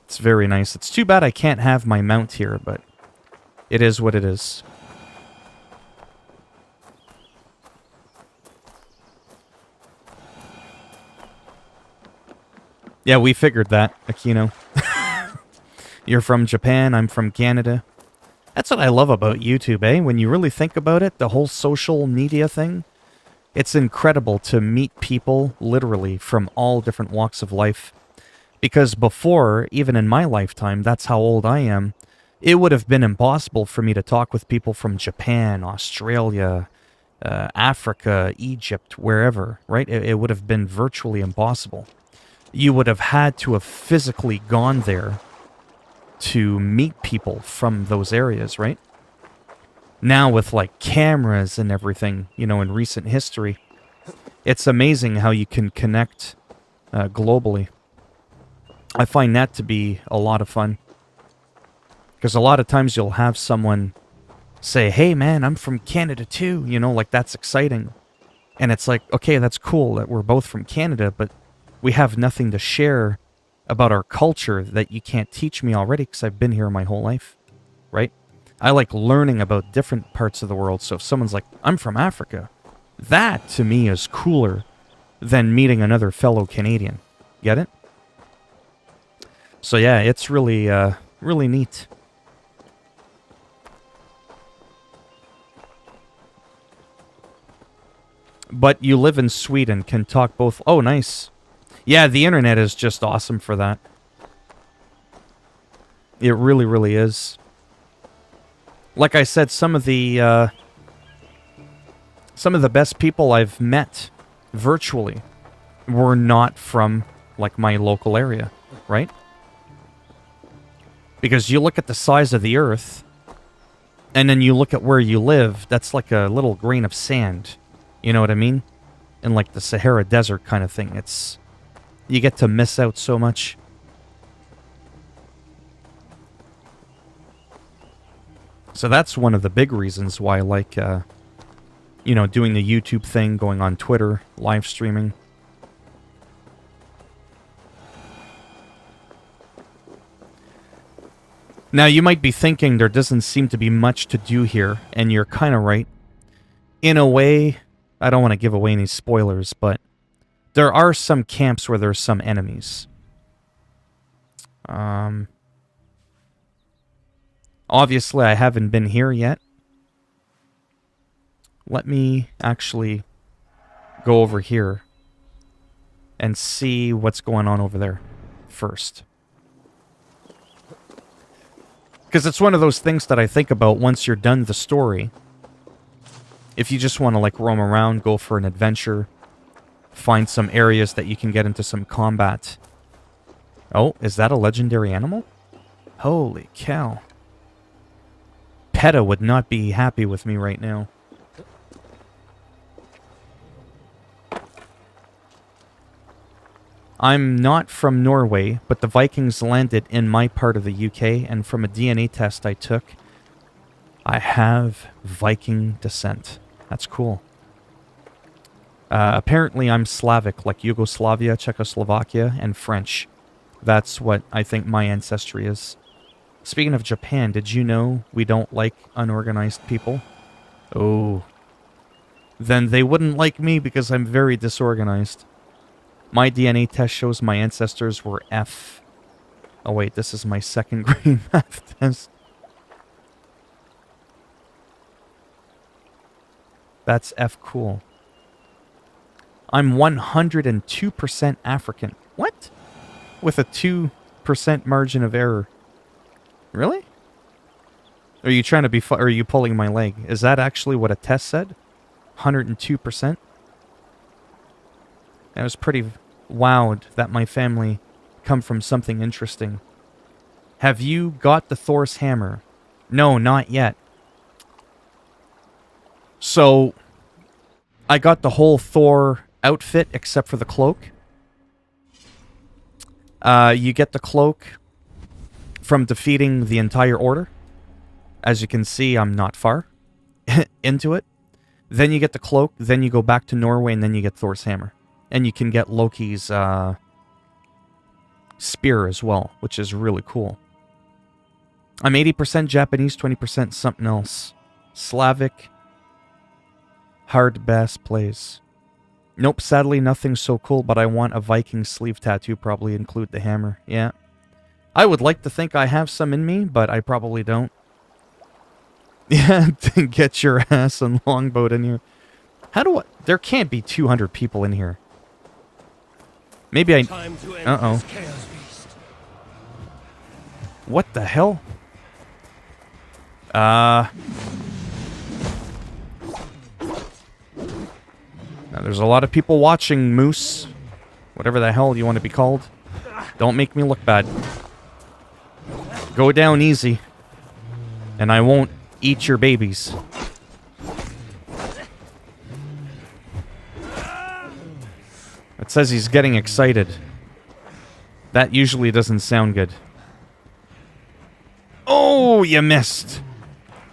It's very nice. It's too bad I can't have my mount here, but it is what it is. Yeah, we figured that, Aquino. You're from Japan, I'm from Canada. That's what I love about YouTube, eh? When you really think about it, the whole social media thing, it's incredible to meet people, literally, from all different walks of life. Because before, even in my lifetime, that's how old I am, it would have been impossible for me to talk with people from Japan, Australia, Africa, Egypt, wherever, right? It would have been virtually impossible. You would have had to have physically gone there to meet people from those areas, right? Now with like cameras and everything, you know, in recent history, it's amazing how you can connect globally. I find that to be a lot of fun. Because a lot of times you'll have someone say, hey man, I'm from Canada too, you know, like that's exciting. And it's like, okay, that's cool that we're both from Canada, but we have nothing to share about our culture that you can't teach me already because I've been here my whole life, right? I like learning about different parts of the world. So if someone's like, I'm from Africa, that to me is cooler than meeting another fellow Canadian. Get it? So yeah, it's really, really neat. But you live in Sweden, can talk both. Oh, nice. Yeah, the internet is just awesome for that. It really, really is. Like I said, some of the best people I've met virtually were not from like my local area, right? Because you look at the size of the earth, and then you look at where you live, that's like a little grain of sand. You know what I mean? In like the Sahara Desert kind of thing. It's... You get to miss out so much. So that's one of the big reasons why I like, you know, doing the YouTube thing, going on Twitter, live streaming. Now, you might be thinking there doesn't seem to be much to do here, and you're kind of right. In a way, I don't want to give away any spoilers, but there are some camps where there's some enemies. Obviously, I haven't been here yet. Let me actually go over here and see what's going on over there first. Because it's one of those things that I think about once you're done the story. If you just want to like roam around, go for an adventure, find some areas that you can get into some combat. Oh, is that a legendary animal? Holy cow. PETA would not be happy with me right now. I'm not from Norway, but the Vikings landed in my part of the UK, and from a DNA test I took, I have Viking descent. That's cool. Apparently I'm Slavic, like Yugoslavia, Czechoslovakia, and French. That's what I think my ancestry is. Speaking of Japan, did you know we don't like unorganized people? Oh. Then they wouldn't like me because I'm very disorganized. My DNA test shows my ancestors were F. Oh wait, this is my second grade math test. That's F cool. I'm 102% African. What? With a 2% margin of error. Really? Are you trying to be or are you pulling my leg? Is that actually what a test said? 102%? I was pretty wowed that my family come from something interesting. Have you got the Thor's hammer? No, not yet. So, I got the whole Thor outfit except for the cloak. You get the cloak from defeating the entire order. As you can see, I'm not far into it. Then you get the cloak, then you go back to Norway, and then you get Thor's hammer. And you can get Loki's spear as well, which is really cool. I'm 80% Japanese, 20% something else. Slavic. Hard bass plays. Nope, sadly nothing so cool, but I want a Viking sleeve tattoo, probably include the hammer. Yeah. I would like to think I have some in me, but I probably don't. Yeah, get your ass on longboat in here. How do I... There can't be 200 people in here. Maybe I... Uh-oh. What the hell? Now, there's a lot of people watching, Moose. Whatever the hell you want to be called. Don't make me look bad. Go down easy. And I won't eat your babies. It says he's getting excited. That usually doesn't sound good. Oh, you missed.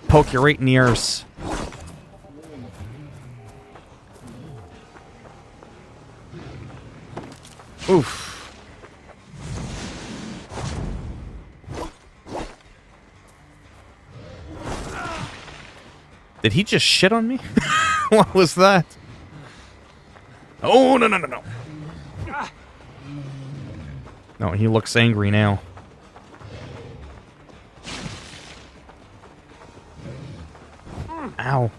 Poke you right in the ears. Oof. Did he just shit on me? What was that? Oh, no, no, no, no. No, he looks angry now. Ow.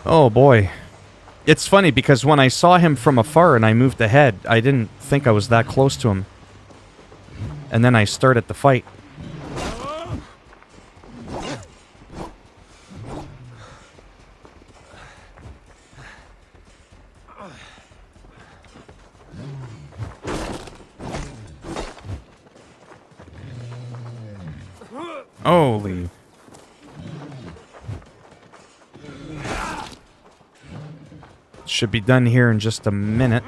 Oh boy. It's funny because when I saw him from afar and I moved ahead, I didn't think I was that close to him. And then I started the fight. Holy. Should be done here in just a minute.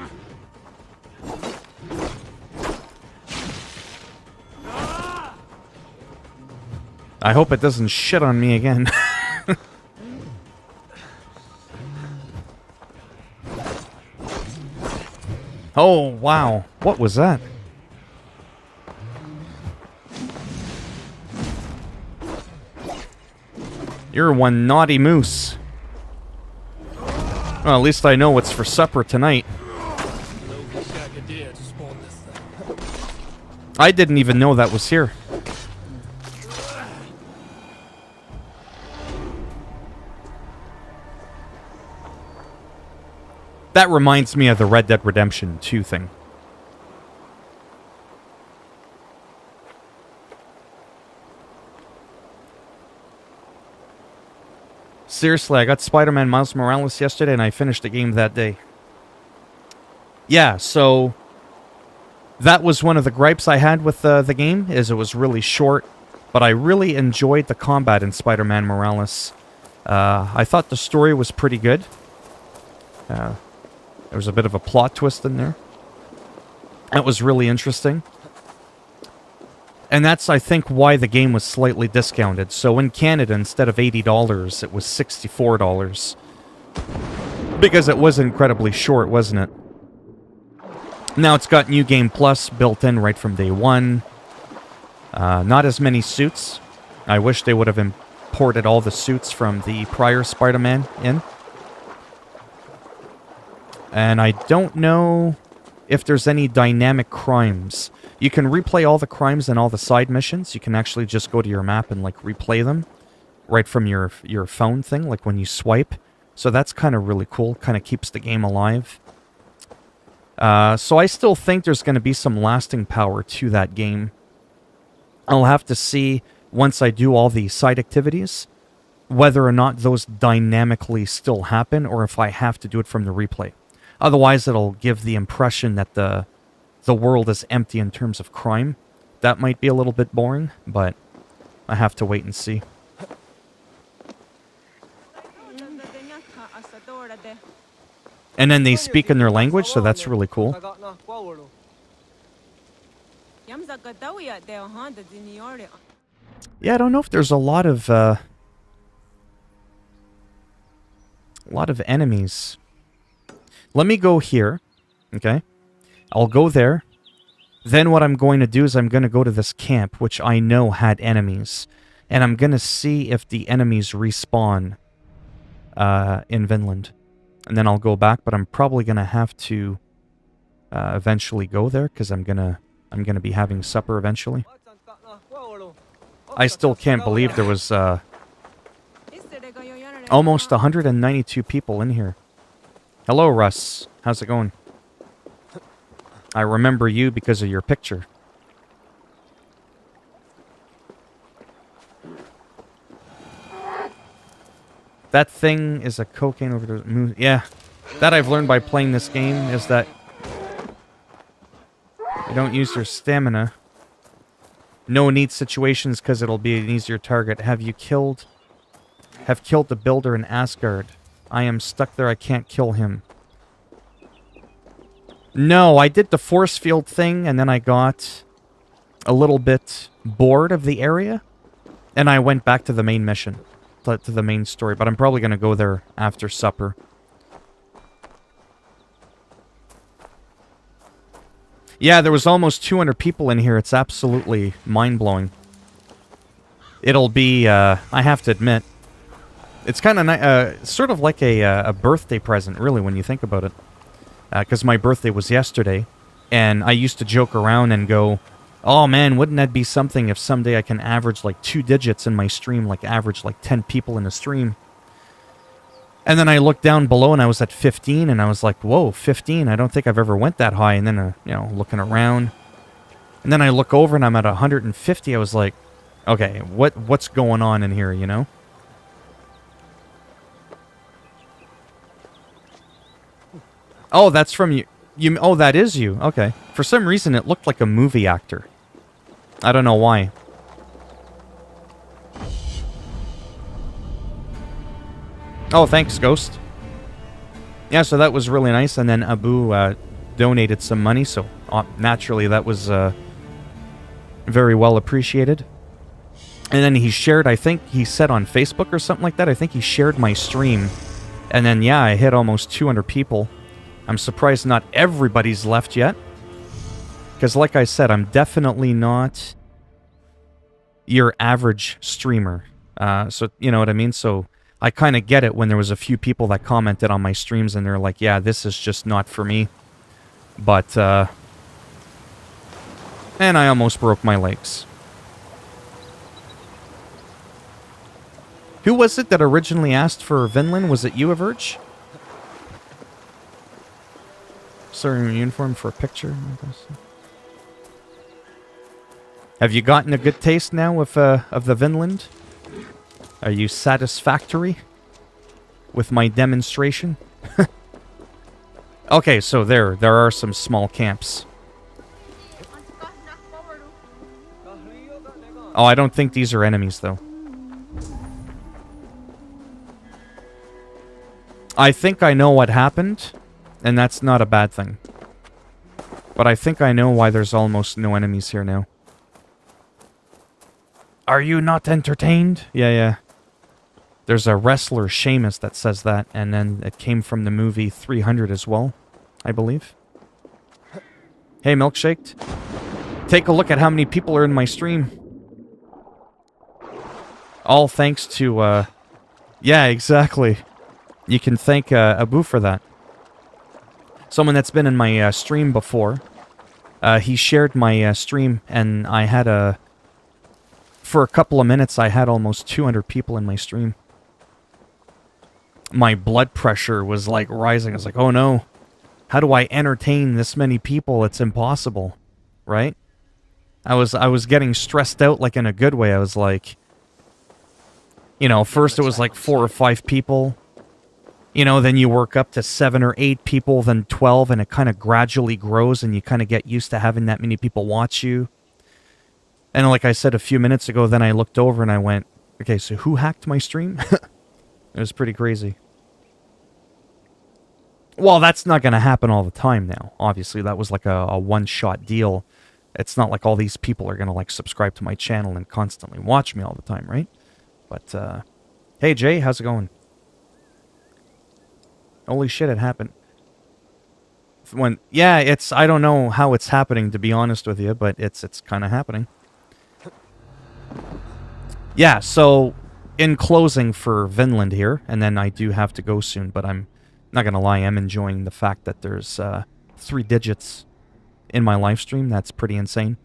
I hope it doesn't shit on me again. Oh, wow. What was that? You're one naughty moose. Well, at least I know what's for supper tonight. I didn't even know that was here. That reminds me of the Red Dead Redemption 2 thing. Seriously, I got Spider-Man Miles Morales yesterday and I finished the game that day. Yeah, so that was one of the gripes I had with the game, is it was really short, but I really enjoyed the combat in Spider-Man Morales. I thought the story was pretty good. There was a bit of a plot twist in there. That was really interesting. And that's, I think, why the game was slightly discounted. So in Canada, instead of $80, it was $64. Because it was incredibly short, wasn't it? Now it's got New Game Plus built in right from day one. Not as many suits. I wish they would have imported all the suits from the prior Spider-Man in. And I don't know if there's any dynamic crimes. You can replay all the crimes and all the side missions. You can actually just go to your map and, like, replay them right from your phone thing, like when you swipe. So that's kind of really cool. Kind of keeps the game alive. So I still think there's going to be some lasting power to that game. I'll have to see, once I do all the side activities, whether or not those dynamically still happen, or if I have to do it from the replay. Otherwise, it'll give the impression that the world is empty in terms of crime. That might be a little bit boring, but I have to wait and see. And then they speak in their language, so that's really cool. Yeah, I don't know if there's a lot of enemies. Let me go here, okay? I'll go there. Then what I'm going to do is I'm going to go to this camp, which I know had enemies. And I'm going to see if the enemies respawn in Vinland. And then I'll go back, but I'm probably going to have to eventually go there, because I'm gonna be having supper eventually. I still can't believe there was almost 192 people in here. Hello, Russ. How's it going? I remember you because of your picture. That thing is a cocaine overdose. Yeah, that I've learned by playing this game is that you don't use your stamina. No need situations because it'll be an easier target. Have killed the builder in Asgard. I am stuck there. I can't kill him. No, I did the force field thing, and then I got a little bit bored of the area, and I went back to the main mission, to the main story, but I'm probably going to go there after supper. Yeah, there was almost 200 people in here. It's absolutely mind-blowing. It'll be, I have to admit, it's kind of sort of like a birthday present, really, when you think about it. Because my birthday was yesterday, and I used to joke around and go, oh man, wouldn't that be something if someday I can average like 2 digits in my stream, like average like 10 people in a stream. And then I looked down below and I was at 15, and I was like, whoa, 15, I don't think I've ever went that high. And then, you know, looking around, and then I look over and I'm at 150, I was like, okay, what's going on in here, you know? Oh, that's from you. Oh, that is you. Okay. For some reason, it looked like a movie actor. I don't know why. Oh, thanks, Ghost. Yeah, so that was really nice. And then Abu donated some money, so naturally that was very well appreciated. And then he shared, I think he said on Facebook or something like that, I think he shared my stream. And then, yeah, I hit almost 200 people. I'm surprised not everybody's left yet. Because like I said, I'm definitely not your average streamer. So, you know what I mean? So, I kind of get it when there was a few people that commented on my streams and they're like, yeah, this is just not for me. But, and I almost broke my legs. Who was it that originally asked for Vinland? Was it you, Averge? Sorry, in uniform for a picture. Have you gotten a good taste now of the Vinland? Are you satisfactory with my demonstration? Okay, so there are some small camps. Oh, I don't think these are enemies, though. I think I know what happened, and that's not a bad thing. But I think I know why there's almost no enemies here now. Are you not entertained? Yeah. There's a wrestler, Sheamus, that says that, and then it came from the movie 300 as well, I believe. Hey, Milkshake. Take a look at how many people are in my stream. All thanks to, yeah, exactly. You can thank Abu for that. Someone that's been in my stream before. He shared my stream, and I had for a couple of minutes, I had almost 200 people in my stream. My blood pressure was like rising. I was like, oh no, how do I entertain this many people? It's impossible, right? I was getting stressed out, like in a good way. I was like, you know, first it was like 4 or 5 people. You know, then you work up to 7 or 8 people, then 12, and it kind of gradually grows, and you kind of get used to having that many people watch you. And like I said a few minutes ago, then I looked over and I went, okay, so who hacked my stream? It was pretty crazy. Well, that's not going to happen all the time now. Obviously, that was like a one-shot deal. It's not like all these people are going to like subscribe to my channel and constantly watch me all the time, right? But, hey, Jay, how's it going? Holy shit, it happened. Yeah, I don't know how it's happening, to be honest with you, but it's kind of happening. Yeah, so in closing for Vinland here, and then I do have to go soon, but I'm not going to lie, I'm enjoying the fact that there's 3 digits in my live stream. That's pretty insane.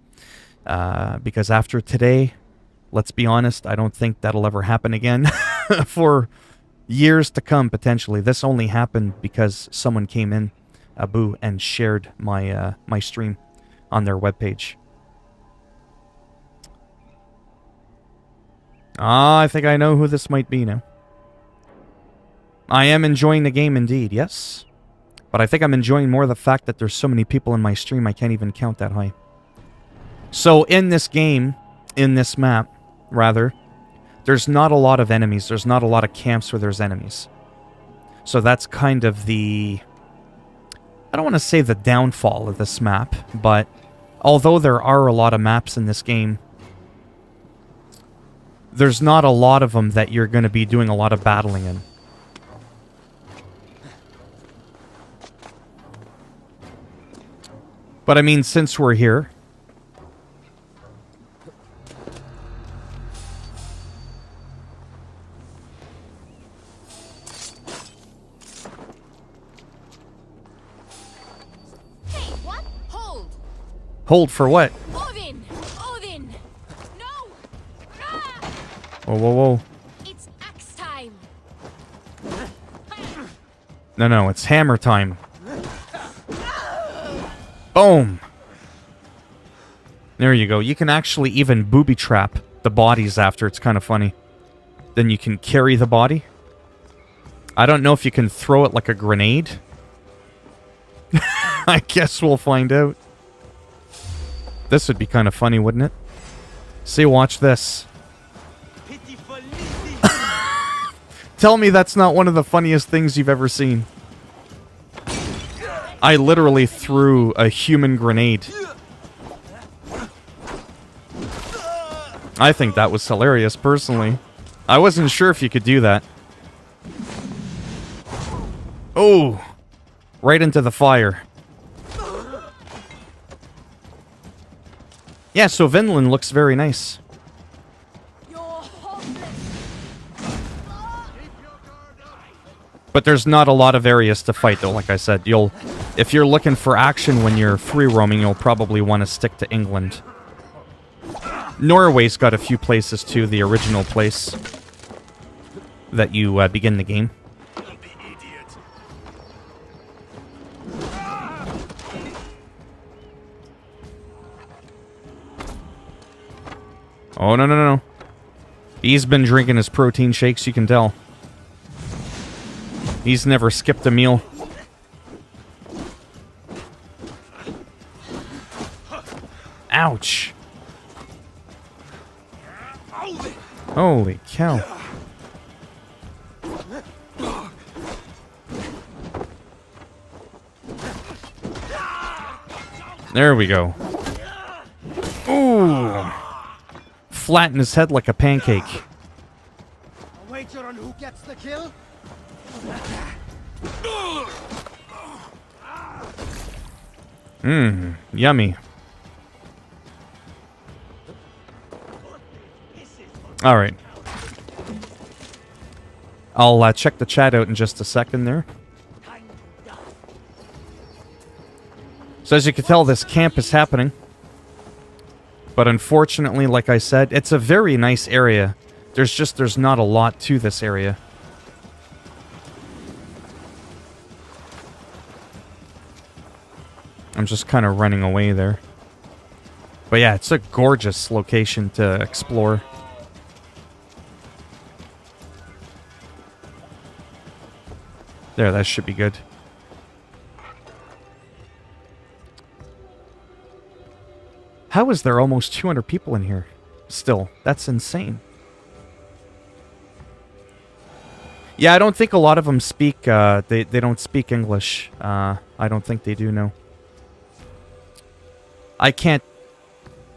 Because after today, let's be honest, I don't think that'll ever happen again for years to come, potentially. This only happened because someone came in, Abu, and shared my my stream on their webpage. I think I know who this might be now. I am enjoying the game indeed, yes. But I think I'm enjoying more the fact that there's so many people in my stream I can't even count that high. So in this game, in this map, rather, there's not a lot of enemies. There's not a lot of camps where there's enemies. So that's kind of the... I don't want to say the downfall of this map, but although there are a lot of maps in this game, there's not a lot of them that you're going to be doing a lot of battling in. But I mean, since we're here... Hey, what? Hold! Hold for what? Odin! Odin! No! Ah! Whoa, whoa, whoa. It's axe time! No, it's hammer time. Boom! There you go. You can actually even booby trap the bodies after. It's kind of funny. Then you can carry the body. I don't know if you can throw it like a grenade. I guess we'll find out. This would be kind of funny, wouldn't it? See, watch this. Tell me that's not one of the funniest things you've ever seen. I literally threw a human grenade. I think that was hilarious, personally. I wasn't sure if you could do that. Oh! Right into the fire. Yeah, so Vinland looks very nice. But there's not a lot of areas to fight, though, like I said. If you're looking for action when you're free roaming, you'll probably want to stick to England. Norway's got a few places, too, the original place that you begin the game. Oh, no. He's been drinking his protein shakes, you can tell. He's never skipped a meal. Ouch. Holy cow. There we go. Ooh. Flatten his head like a pancake. A wager on who gets the kill? Mmm, yummy. Alright. I'll check the chat out in just a second there. So as you can tell, this camp is happening. But unfortunately, like I said, it's a very nice area. There's not a lot to this area. I'm just kind of running away there. But yeah, it's a gorgeous location to explore. There, that should be good. How is there almost 200 people in here? Still, that's insane. Yeah, I don't think a lot of them speak, they don't speak English. I don't think they do, no. I can't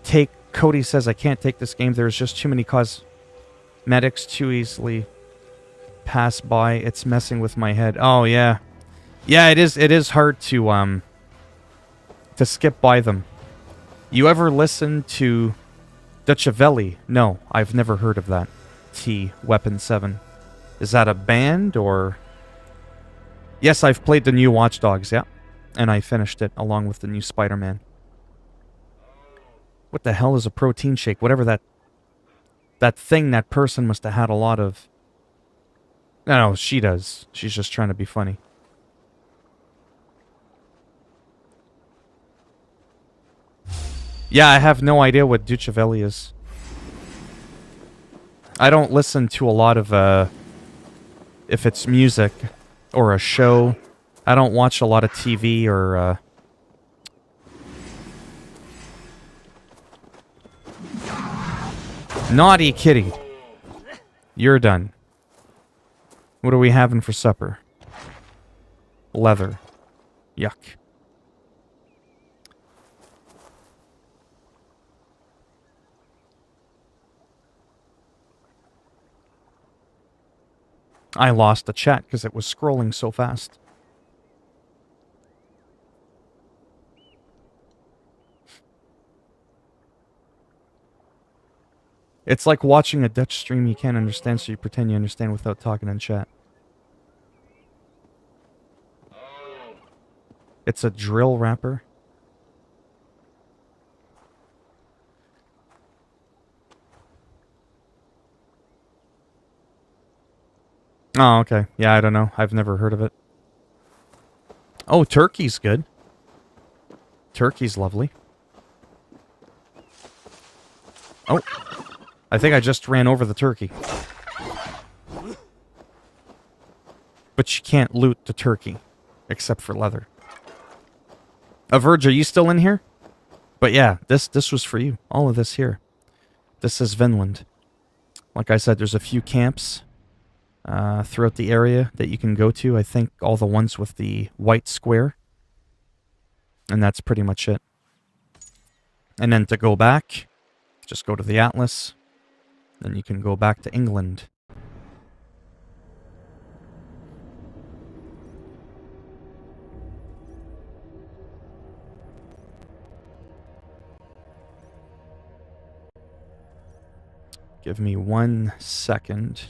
take, Cody says I can't take this game. There's just too many cosmetics too easily pass by. It's messing with my head. Oh, yeah. Yeah, it is hard to skip by them. You ever listen to Dutch Welle? No, I've never heard of that. T, Weapon 7. Is that a band, or... Yes, I've played the new Watch Dogs, yeah. And I finished it, along with the new Spider-Man. What the hell is a protein shake? Whatever that thing that person must have had a lot of... No, she does. She's just trying to be funny. Yeah, I have no idea what Dutch Welle is. I don't listen to a lot of, if it's music or a show. I don't watch a lot of TV or, Naughty kitty. You're done. What are we having for supper? Leather. Yuck. I lost the chat because it was scrolling so fast. It's like watching a Dutch stream you can't understand, so you pretend you understand without talking in chat. It's a drill wrapper. Oh, okay. Yeah, I don't know. I've never heard of it. Oh, turkey's good. Turkey's lovely. Oh. I think I just ran over the turkey. But you can't loot the turkey. Except for leather. Verge, are you still in here? But yeah, this was for you. All of this here. This is Vinland. Like I said, there's a few camps throughout the area that you can go to. I think all the ones with the white square. And that's pretty much it. And then to go back, just go to the Atlas. Then you can go back to England. Give me 1 second.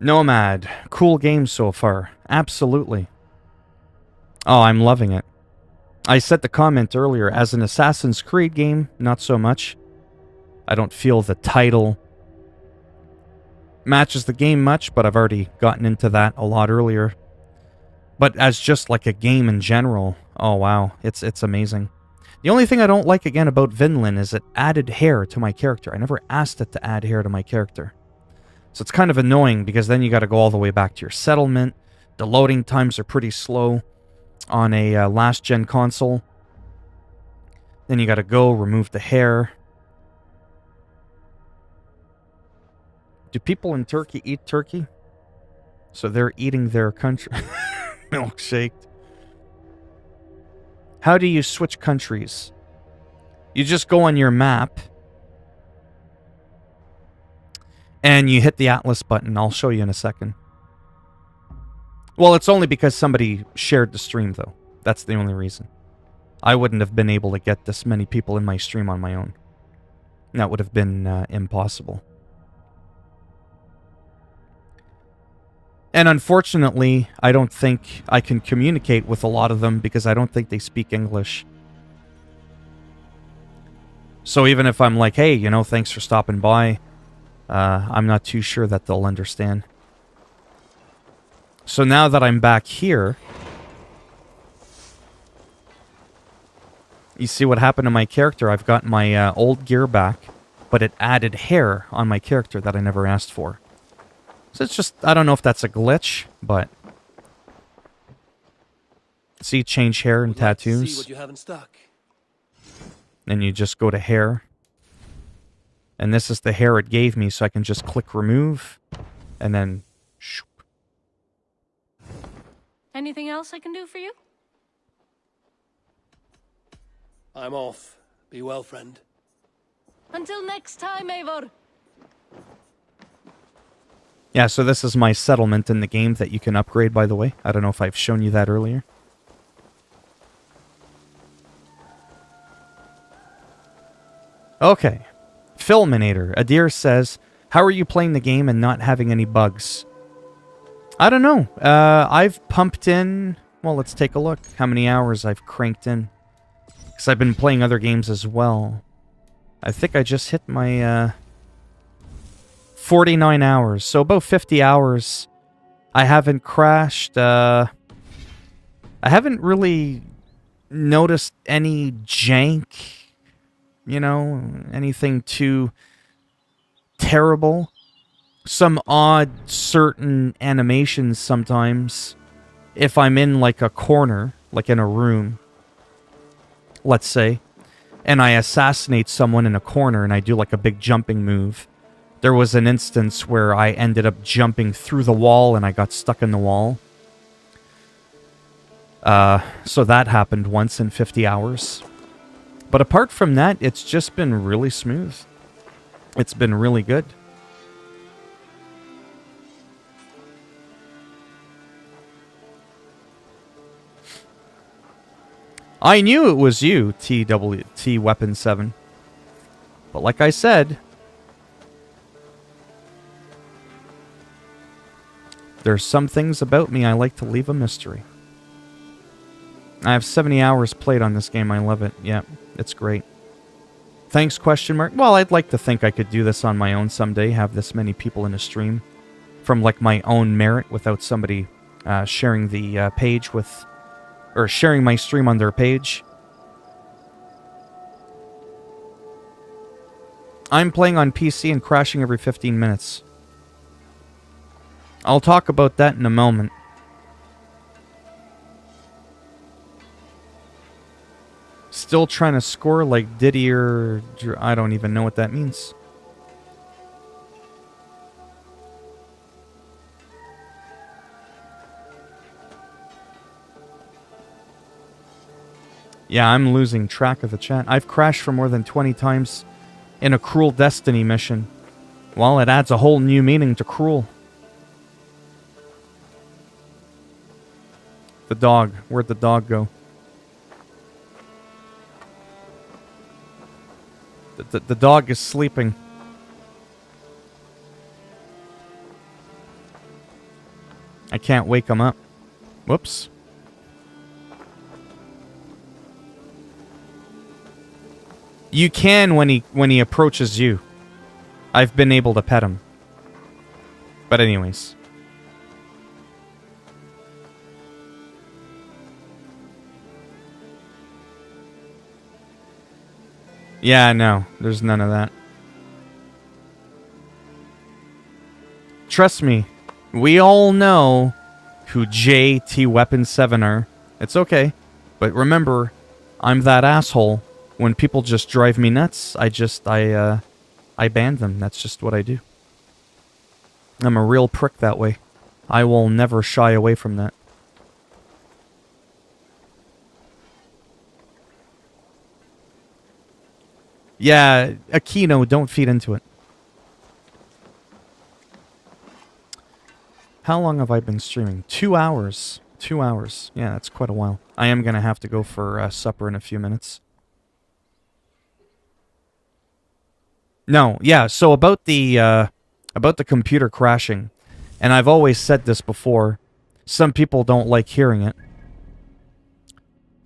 Nomad. Cool game so far. Absolutely. Oh, I'm loving it. I said the comment earlier, as an Assassin's Creed game, not so much. I don't feel the title matches the game much, but I've already gotten into that a lot earlier. But as just like a game in general, oh wow, it's amazing. The only thing I don't like again about Vinland is it added hair to my character. I never asked it to add hair to my character. So it's kind of annoying because then you got to go all the way back to your settlement. The loading times are pretty slow on a last-gen console. Then you got to go remove the hair. Do people in Turkey eat turkey? So they're eating their country milkshake. How do you switch countries? You just go on your map and you hit the Atlas button. I'll show you in a second. Well, it's only because somebody shared the stream, though. That's the only reason. I wouldn't have been able to get this many people in my stream on my own. That would have been impossible. And unfortunately, I don't think I can communicate with a lot of them because I don't think they speak English. So even if I'm like, hey, you know, thanks for stopping by, I'm not too sure that they'll understand. So now that I'm back here, you see what happened to my character? I've got my old gear back, but it added hair on my character that I never asked for. So it's just, I don't know if that's a glitch, but... See, change hair and tattoos. See what you have in stock. And you just go to hair. And this is the hair it gave me, so I can just click remove. And then... Shoop. Anything else I can do for you? I'm off. Be well, friend. Until next time, Eivor. Yeah, so this is my settlement in the game that you can upgrade, by the way. I don't know if I've shown you that earlier. Okay. Philminator. Adir says, how are you playing the game and not having any bugs? I don't know. I've pumped in... Well, let's take a look. How many hours I've cranked in. Because I've been playing other games as well. I think I just hit my... 49 hours, so about 50 hours. I haven't crashed. I haven't really noticed any jank, you know, anything too terrible. Some odd certain animations sometimes. If I'm in like a corner, like in a room, let's say, and I assassinate someone in a corner and I do like a big jumping move. There was an instance where I ended up jumping through the wall and I got stuck in the wall. So that happened once in 50 hours. But apart from that, it's just been really smooth. It's been really good. I knew it was you, T Weapon 7. But like I said... There's some things about me I like to leave a mystery. I have 70 hours played on this game. I love it. Yeah, it's great. Thanks, question mark. Well, I'd like to think I could do this on my own someday, have this many people in a stream from like my own merit without somebody sharing the page with... Or sharing my stream on their page. I'm playing on PC and crashing every 15 minutes. I'll talk about that in a moment. Still trying to score like Didier... I don't even know what that means. Yeah, I'm losing track of the chat. I've crashed for more than 20 times in a Cruel Destiny mission. Well, it adds a whole new meaning to cruel. The dog. Where'd the dog go? The dog is sleeping. I can't wake him up. Whoops. You can when he approaches you. I've been able to pet him. But anyways. Yeah, no. There's none of that. Trust me. We all know who JT Weapon 7 are. It's okay. But remember, I'm that asshole. When people just drive me nuts, I ban them. That's just what I do. I'm a real prick that way. I will never shy away from that. Yeah, Aquino, don't feed into it. How long have I been streaming? 2 hours. 2 hours. Yeah, that's quite a while. I am going to have to go for supper in a few minutes. No, yeah, so about the computer crashing, and I've always said this before, some people don't like hearing it,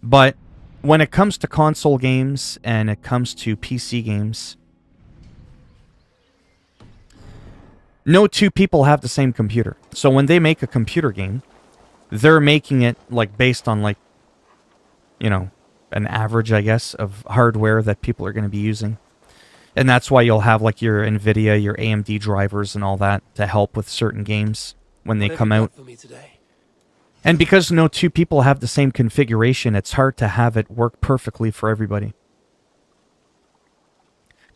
but when it comes to console games and it comes to PC games, no two people have the same computer. So when they make a computer game, they're making it like based on like, you know, an average, I guess, of hardware that people are going to be using. And that's why you'll have like your NVIDIA, your AMD drivers and all that to help with certain games when they come out. And because no two people have the same configuration, it's hard to have it work perfectly for everybody.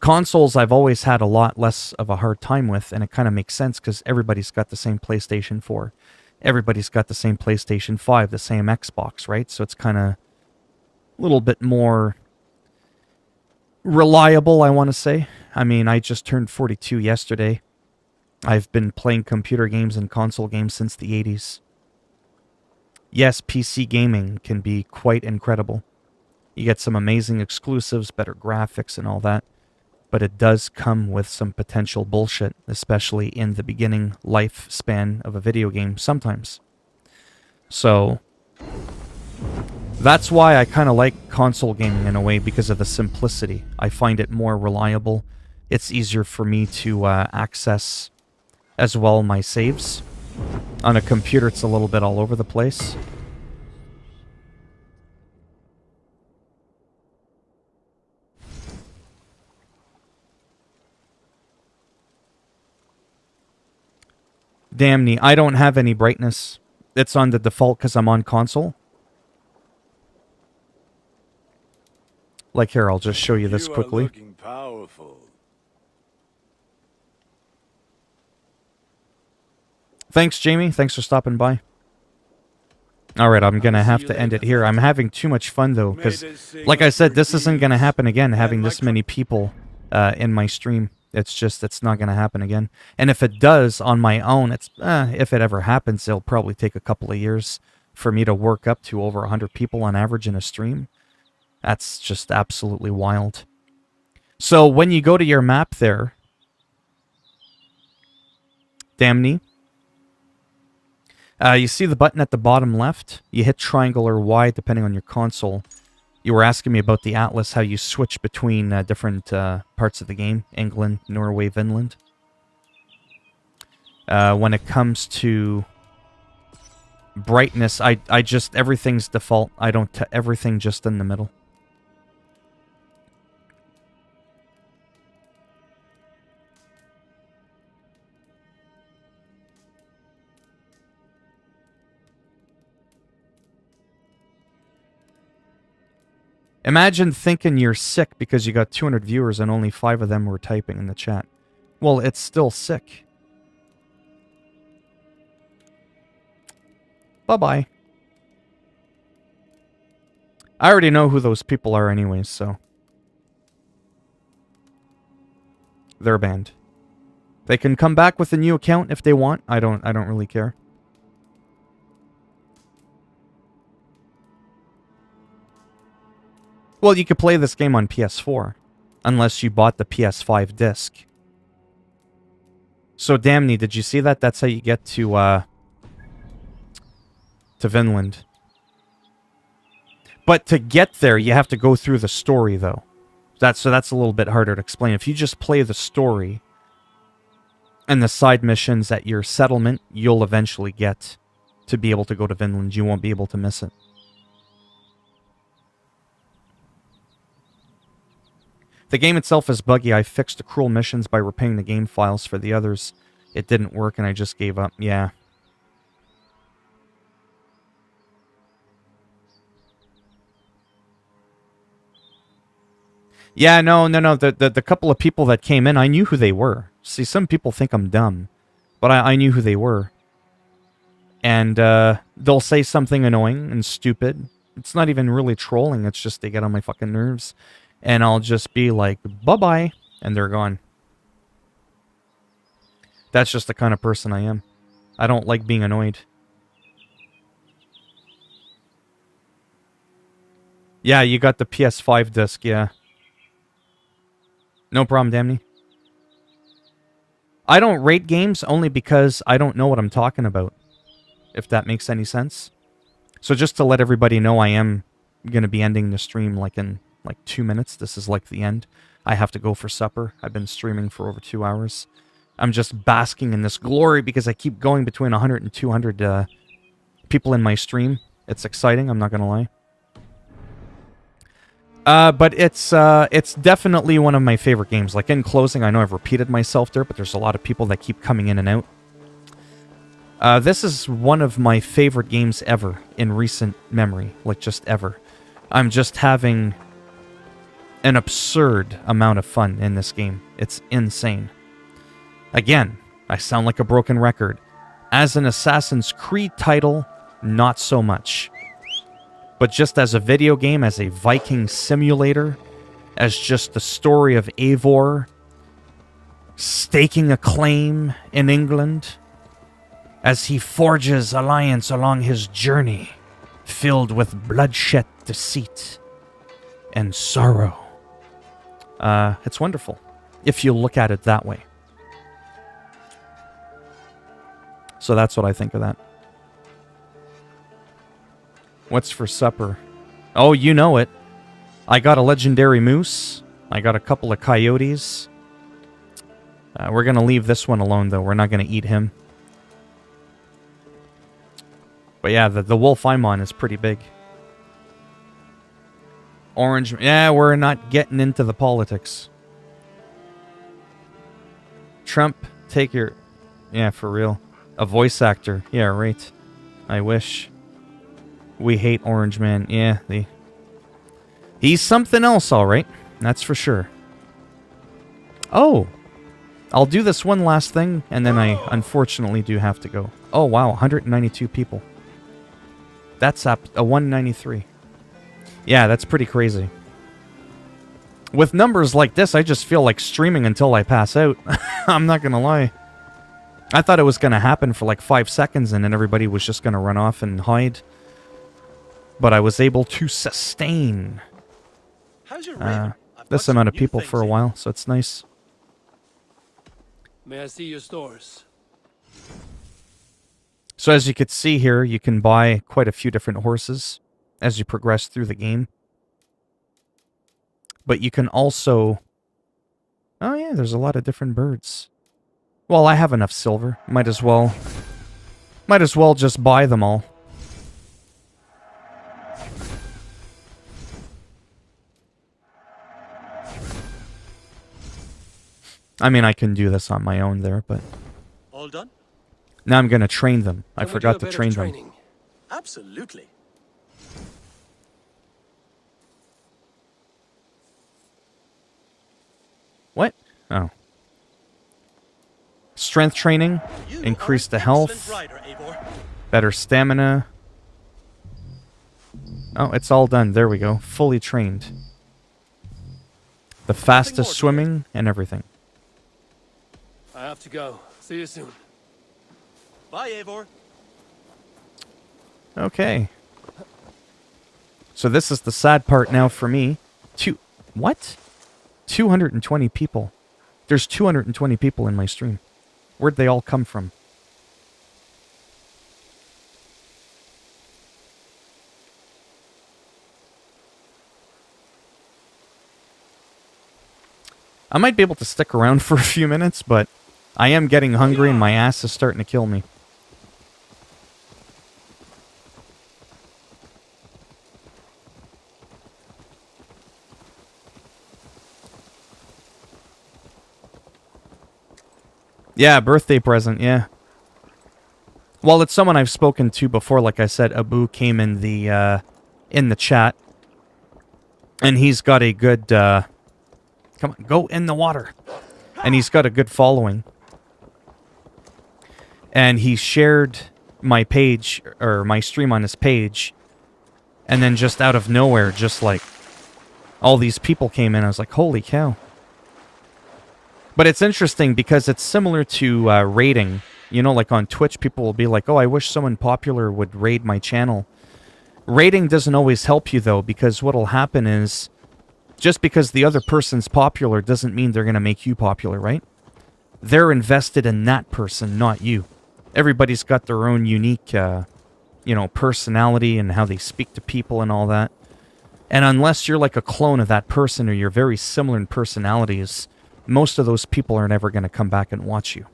Consoles I've always had a lot less of a hard time with, and it kind of makes sense because everybody's got the same PlayStation 4. Everybody's got the same PlayStation 5, the same Xbox, right? So it's kind of a little bit more reliable, I want to say. I mean, I just turned 42 yesterday. I've been playing computer games and console games since the 80s. Yes, PC gaming can be quite incredible. You get some amazing exclusives, better graphics and all that. But it does come with some potential bullshit, especially in the beginning lifespan of a video game sometimes. So that's why I kind of like console gaming in a way, because of the simplicity. I find it more reliable. It's easier for me to access as well my saves. On a computer, it's a little bit all over the place. Damn me, I don't have any brightness. It's on the default because I'm on console. Like here, I'll just show you this quickly. Thanks, Jamie. Thanks for stopping by. Alright, I'm going to have to end it here. I'm having too much fun, though, because, like I said, this isn't going to happen again, having this many people in my stream. It's not going to happen again. And if it does, on my own, if it ever happens, it'll probably take a couple of years for me to work up to over 100 people on average in a stream. That's just absolutely wild. So, when you go to your map there, Damney, you see the button at the bottom left? You hit triangle or Y depending on your console. You were asking me about the Atlas, how you switch between different parts of the game. England, Norway, Finland. When it comes to brightness, I just, everything's default. I don't, everything just in the middle. Imagine thinking you're sick because you got 200 viewers and only 5 of them were typing in the chat. Well, it's still sick. Bye-bye. I already know who those people are anyways, so they're banned. They can come back with a new account if they want. I don't really care. Well, you could play this game on PS4, unless you bought the PS5 disc. So, Damney, did you see that? That's how you get to Vinland. But to get there, you have to go through the story, though. So that's a little bit harder to explain. If you just play the story and the side missions at your settlement, you'll eventually get to be able to go to Vinland. You won't be able to miss it. The game itself is buggy. I fixed the cruel missions by repairing the game files for the others. It didn't work and I just gave up. Yeah. Yeah, no. The couple of people that came in, I knew who they were. See, some people think I'm dumb, but I knew who they were. And they'll say something annoying and stupid. It's not even really trolling. It's just they get on my fucking nerves. And I'll just be like, bye-bye, and they're gone. That's just the kind of person I am. I don't like being annoyed. Yeah, you got the PS5 disc, yeah. No problem, Damney. I don't rate games only because I don't know what I'm talking about, if that makes any sense. So just to let everybody know, I am going to be ending the stream like in like 2 minutes. This is like the end. I have to go for supper. I've been streaming for over 2 hours. I'm just basking in this glory because I keep going between 100 and 200 people in my stream. It's exciting, I'm not going to lie. But it's definitely one of my favorite games. Like, in closing, I know I've repeated myself there, but there's a lot of people that keep coming in and out. This is one of my favorite games ever in recent memory. Like, just ever. I'm just having an absurd amount of fun in this game. It's insane. Again, I sound like a broken record. As an Assassin's Creed title, not so much. But just as a video game, as a Viking simulator, as just the story of Eivor staking a claim in England, as he forges alliance along his journey, filled with bloodshed, deceit, and sorrow. It's wonderful, if you look at it that way. So that's what I think of that. What's for supper? Oh, you know it. I got a legendary moose. I got a couple of coyotes. We're going to leave this one alone, though. We're not going to eat him. But yeah, the wolf I'm on is pretty big. Orange. Yeah, we're not getting into the politics. Trump, take your... Yeah, for real. A voice actor. Yeah, right. I wish. We hate Orange Man. Yeah, he's something else, all right. That's for sure. Oh, I'll do this one last thing, and then I unfortunately do have to go. Oh, wow, 192 people. That's up a 193. Yeah, that's pretty crazy. With numbers like this, I just feel like streaming until I pass out. I'm not gonna lie. I thought it was gonna happen for like 5 seconds, and then everybody was just gonna run off and hide. But I was able to sustain this amount of people for a while, so it's nice. May I see your stores? So as you could see here, you can buy quite a few different horses as you progress through the game. But you can also... Oh yeah, there's a lot of different birds. Well, I have enough silver. Might as well just buy them all. I mean, I can do this on my own there, but... All done? Now I'm gonna train them. I Can we forgot do to a bit of train them. training? Absolutely. What? Oh. Strength training. Increase the health. Rider, Eivor. Better stamina. Oh, it's all done. There we go. Fully trained. The fastest swimming and everything. I have to go. See you soon. Bye, Eivor. Okay. So this is the sad part now for me. What? 220 people. There's 220 people in my stream. Where'd they all come from? I might be able to stick around for a few minutes, but I am getting hungry and my ass is starting to kill me. Yeah, birthday present, yeah. Well, it's someone I've spoken to before. Like I said, Abu came in the chat. And he's got a good, come on, go in the water. And he's got a good following. And he shared my page, or my stream on his page. And then just out of nowhere, just like, all these people came in. I was like, holy cow. But it's interesting because it's similar to raiding. You know, like on Twitch, people will be like, oh, I wish someone popular would raid my channel. Rating doesn't always help you, though, because what'll happen is, just because the other person's popular doesn't mean they're going to make you popular, right? They're invested in that person, not you. Everybody's got their own unique, personality and how they speak to people and all that. And unless you're like a clone of that person or you're very similar in personalities, most of those people are never going to come back and watch you.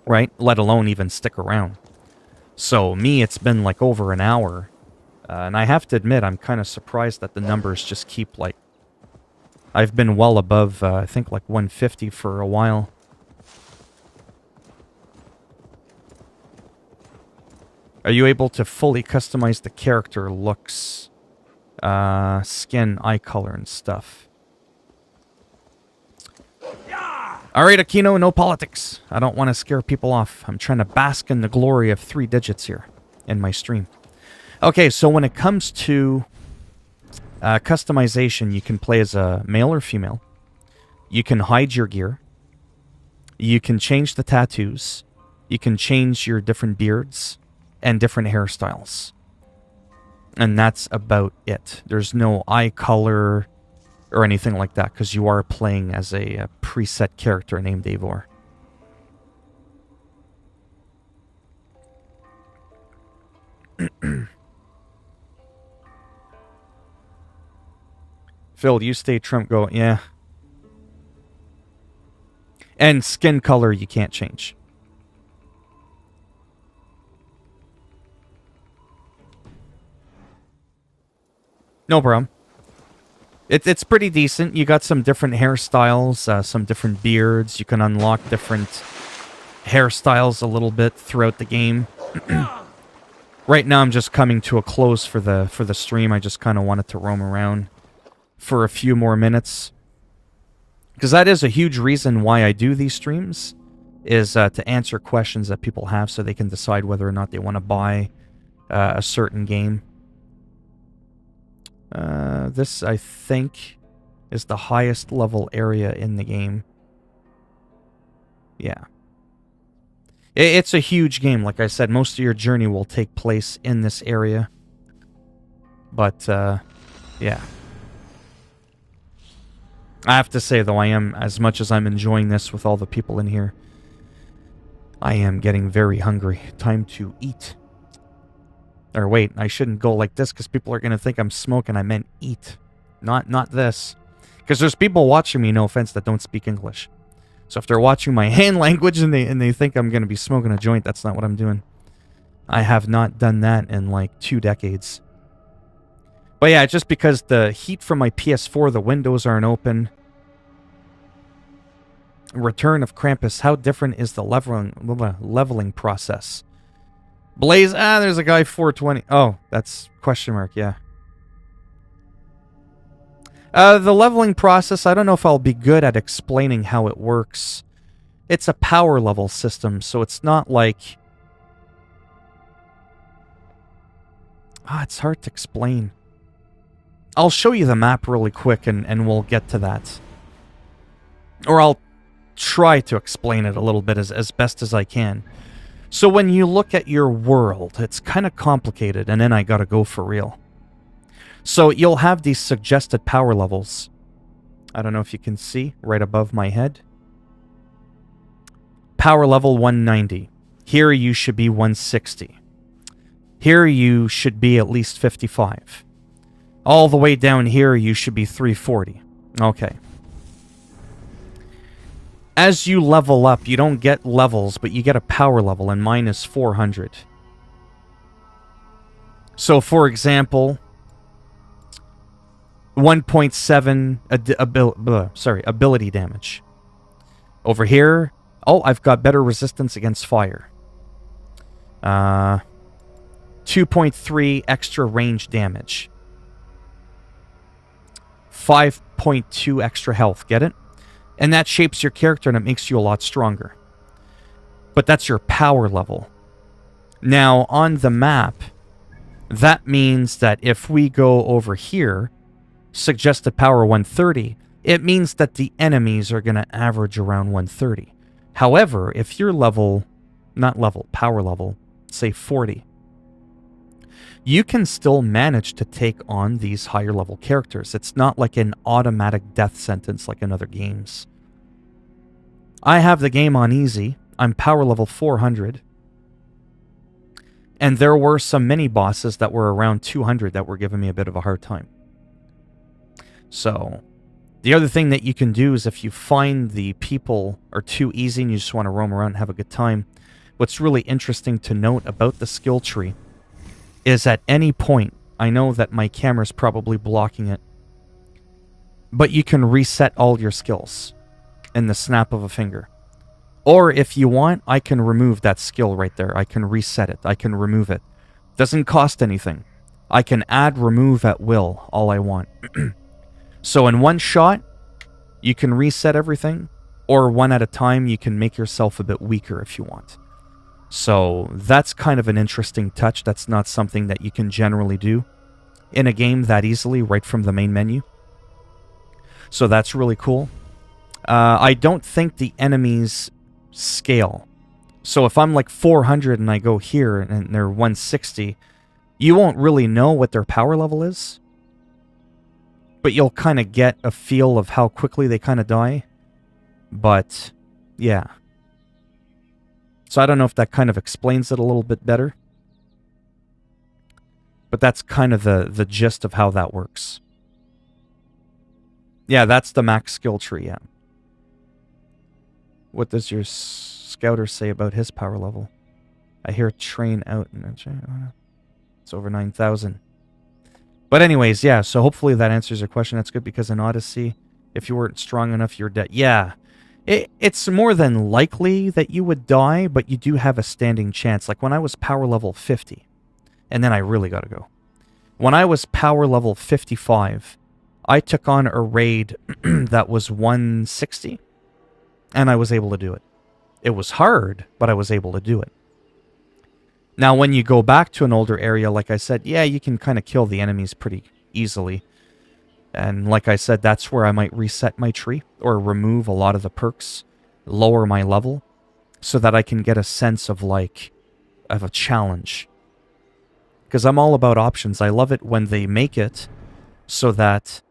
Right? Let alone even stick around. So, me, it's been like over an hour. And I have to admit, I'm kind of surprised that the numbers just keep like... I've been well above, I think, like 150 for a while. Are you able to fully customize the character looks, skin, eye color, and stuff? Alright, Aquino, no politics. I don't want to scare people off. I'm trying to bask in the glory of 3 digits here in my stream. Okay, so when it comes to customization, you can play as a male or female. You can hide your gear. You can change the tattoos. You can change your different beards and different hairstyles. And that's about it. There's no eye color or anything like that, because you are playing as a preset character named Eivor. Phil, you stay Trump, go, yeah. And skin color you can't change. No problem. It's pretty decent. You got some different hairstyles, some different beards. You can unlock different hairstyles a little bit throughout the game. Right now, I'm just coming to a close for the stream. I just kind of wanted to roam around for a few more minutes, because that is a huge reason why I do these streams, is to answer questions that people have, so they can decide whether or not they want to buy a certain game. This, I think, is the highest level area in the game. Yeah. It's a huge game. Like I said, most of your journey will take place in this area. But, yeah. I have to say, though, I am, as much as I'm enjoying this with all the people in here, I am getting very hungry. Time to eat. Or wait, I shouldn't go like this, because people are going to think I'm smoking. I meant eat. Not this. Because there's people watching me, no offense, that don't speak English. So if they're watching my hand language and they think I'm going to be smoking a joint, that's not what I'm doing. I have not done that in like 2 decades. But yeah, just because the heat from my PS4, the windows aren't open. Return of Krampus. How different is the leveling process? Blaze, there's a guy 420. Oh, that's question mark, yeah. The leveling process, I don't know if I'll be good at explaining how it works. It's a power level system, so it's not like... it's hard to explain. I'll show you the map really quick and we'll get to that. Or I'll try to explain it a little bit as best as I can. So when you look at your world, it's kind of complicated, and then I gotta go for real. So you'll have these suggested power levels. I don't know if you can see right above my head. Power level 190. Here you should be 160. Here you should be at least 55. All the way down here you should be 340. Okay. As you level up, you don't get levels, but you get a power level, and mine is 400. So, for example, 1.7 ability damage. Over here, I've got better resistance against fire. 2.3 extra range damage. 5.2 extra health, get it? And that shapes your character and it makes you a lot stronger. But that's your power level. Now, on the map, that means that if we go over here, suggested power 130, it means that the enemies are going to average around 130. However, if you're power level, say 40, you can still manage to take on these higher level characters. It's not like an automatic death sentence like in other games. I have the game on easy. I'm power level 400. And there were some mini bosses that were around 200 that were giving me a bit of a hard time. So, the other thing that you can do is if you find the people are too easy and you just want to roam around and have a good time, what's really interesting to note about the skill tree is at any point, I know that my camera's probably blocking it, but you can reset all your skills in the snap of a finger. Or if you want, I can remove that skill right there. I can reset it. I can remove it. Doesn't cost anything. I can add, remove at will, all I want. So in one shot, you can reset everything, or one at a time, you can make yourself a bit weaker if you want. So that's kind of an interesting touch. That's not something that you can generally do in a game that easily right from the main menu. So that's really cool. I don't think the enemies scale. So if I'm like 400 and I go here and they're 160, you won't really know what their power level is. But you'll kind of get a feel of how quickly they kind of die. But, yeah. So I don't know if that kind of explains it a little bit better. But that's kind of the gist of how that works. Yeah, that's the max skill tree, yeah. What does your scouter say about his power level? I hear train out. It's over 9,000. But anyways, yeah, so hopefully that answers your question. That's good because in Odyssey, if you weren't strong enough, you're dead. Yeah, it's more than likely that you would die, but you do have a standing chance. Like when I was power level 50, and then I really got to go. When I was power level 55, I took on a raid that was 160, and I was able to do it. It was hard, but I was able to do it. Now, when you go back to an older area, like I said, yeah, you can kind of kill the enemies pretty easily. And like I said, that's where I might reset my tree or remove a lot of the perks, lower my level, so that I can get a sense of of a challenge. Because I'm all about options. I love it when they make it so that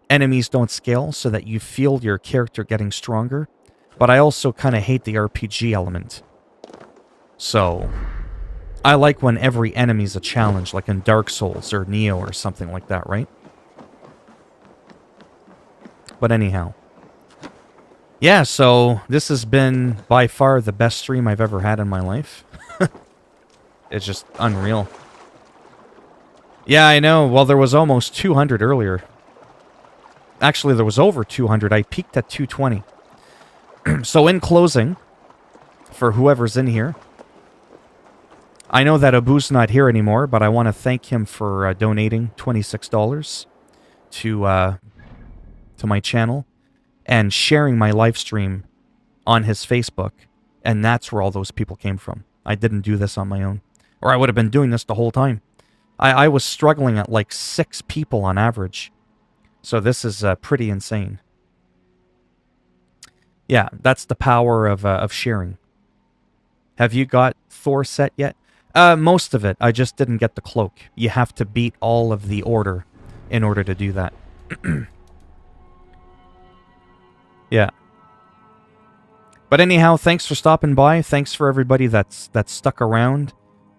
enemies don't scale, so that you feel your character getting stronger. But I also kind of hate the RPG element. So I like when every enemy's a challenge, like in Dark Souls or Neo or something like that, right? But anyhow. Yeah, so this has been by far the best stream I've ever had in my life. It's just unreal. Yeah, I know. Well, there was almost 200 earlier. Actually, there was over 200. I peaked at 220. So in closing, for whoever's in here, I know that Abu's not here anymore, but I want to thank him for donating $26 to my channel and sharing my live stream on his Facebook, and that's where all those people came from. I didn't do this on my own, or I would have been doing this the whole time. I was struggling at like 6 people on average, so this is pretty insane. Yeah, that's the power of sharing. Have you got Thor set yet? Most of it. I just didn't get the cloak. You have to beat all of the order in order to do that. Yeah. But anyhow, thanks for stopping by. Thanks for everybody that's stuck around.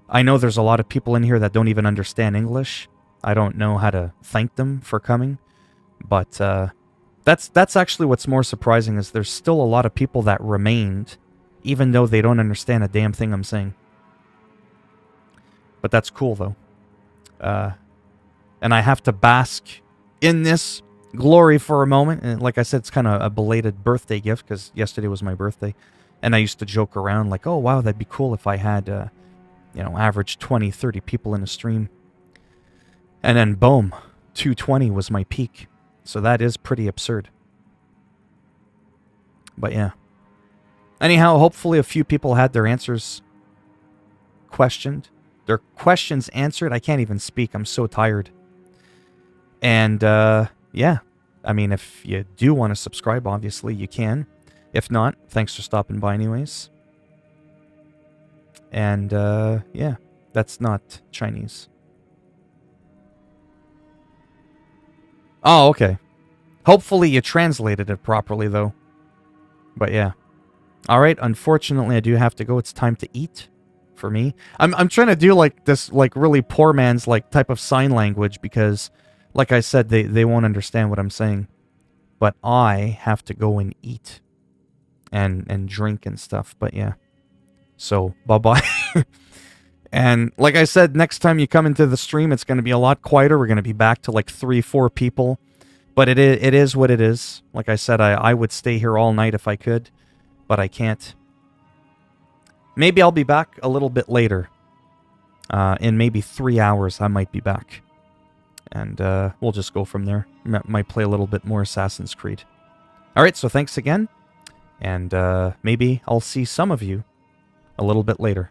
I know there's a lot of people in here that don't even understand English. I don't know how to thank them for coming. But that's actually what's more surprising is there's still a lot of people that remained, even though they don't understand a damn thing I'm saying. But that's cool, though. And I have to bask in this glory for a moment. And like I said, it's kind of a belated birthday gift because yesterday was my birthday. And I used to joke around like, oh, wow, that'd be cool if I had, average 20, 30 people in a stream. And then, boom, 220 was my peak. So that is pretty absurd. But yeah. Anyhow, hopefully a few people had their answers questioned. Their questions answered. I can't even speak. I'm so tired. And, yeah. I mean, if you do want to subscribe, obviously, you can. If not, thanks for stopping by anyways. And, yeah. That's not Chinese. Oh, okay. Hopefully you translated it properly, though. But yeah. Alright, unfortunately I do have to go. It's time to eat. For me. I'm trying to do like this like really poor man's like type of sign language because like I said they won't understand what I'm saying. But I have to go and eat and drink and stuff. But yeah. So bye-bye. And like I said, next time you come into the stream it's going to be a lot quieter. We're going to be back to like 3-4 people. But it is what it is. Like I said, I would stay here all night if I could, but I can't. Maybe I'll be back a little bit later. In maybe 3 hours, I might be back. And we'll just go from there. Might play a little bit more Assassin's Creed. Alright, so thanks again. And maybe I'll see some of you a little bit later.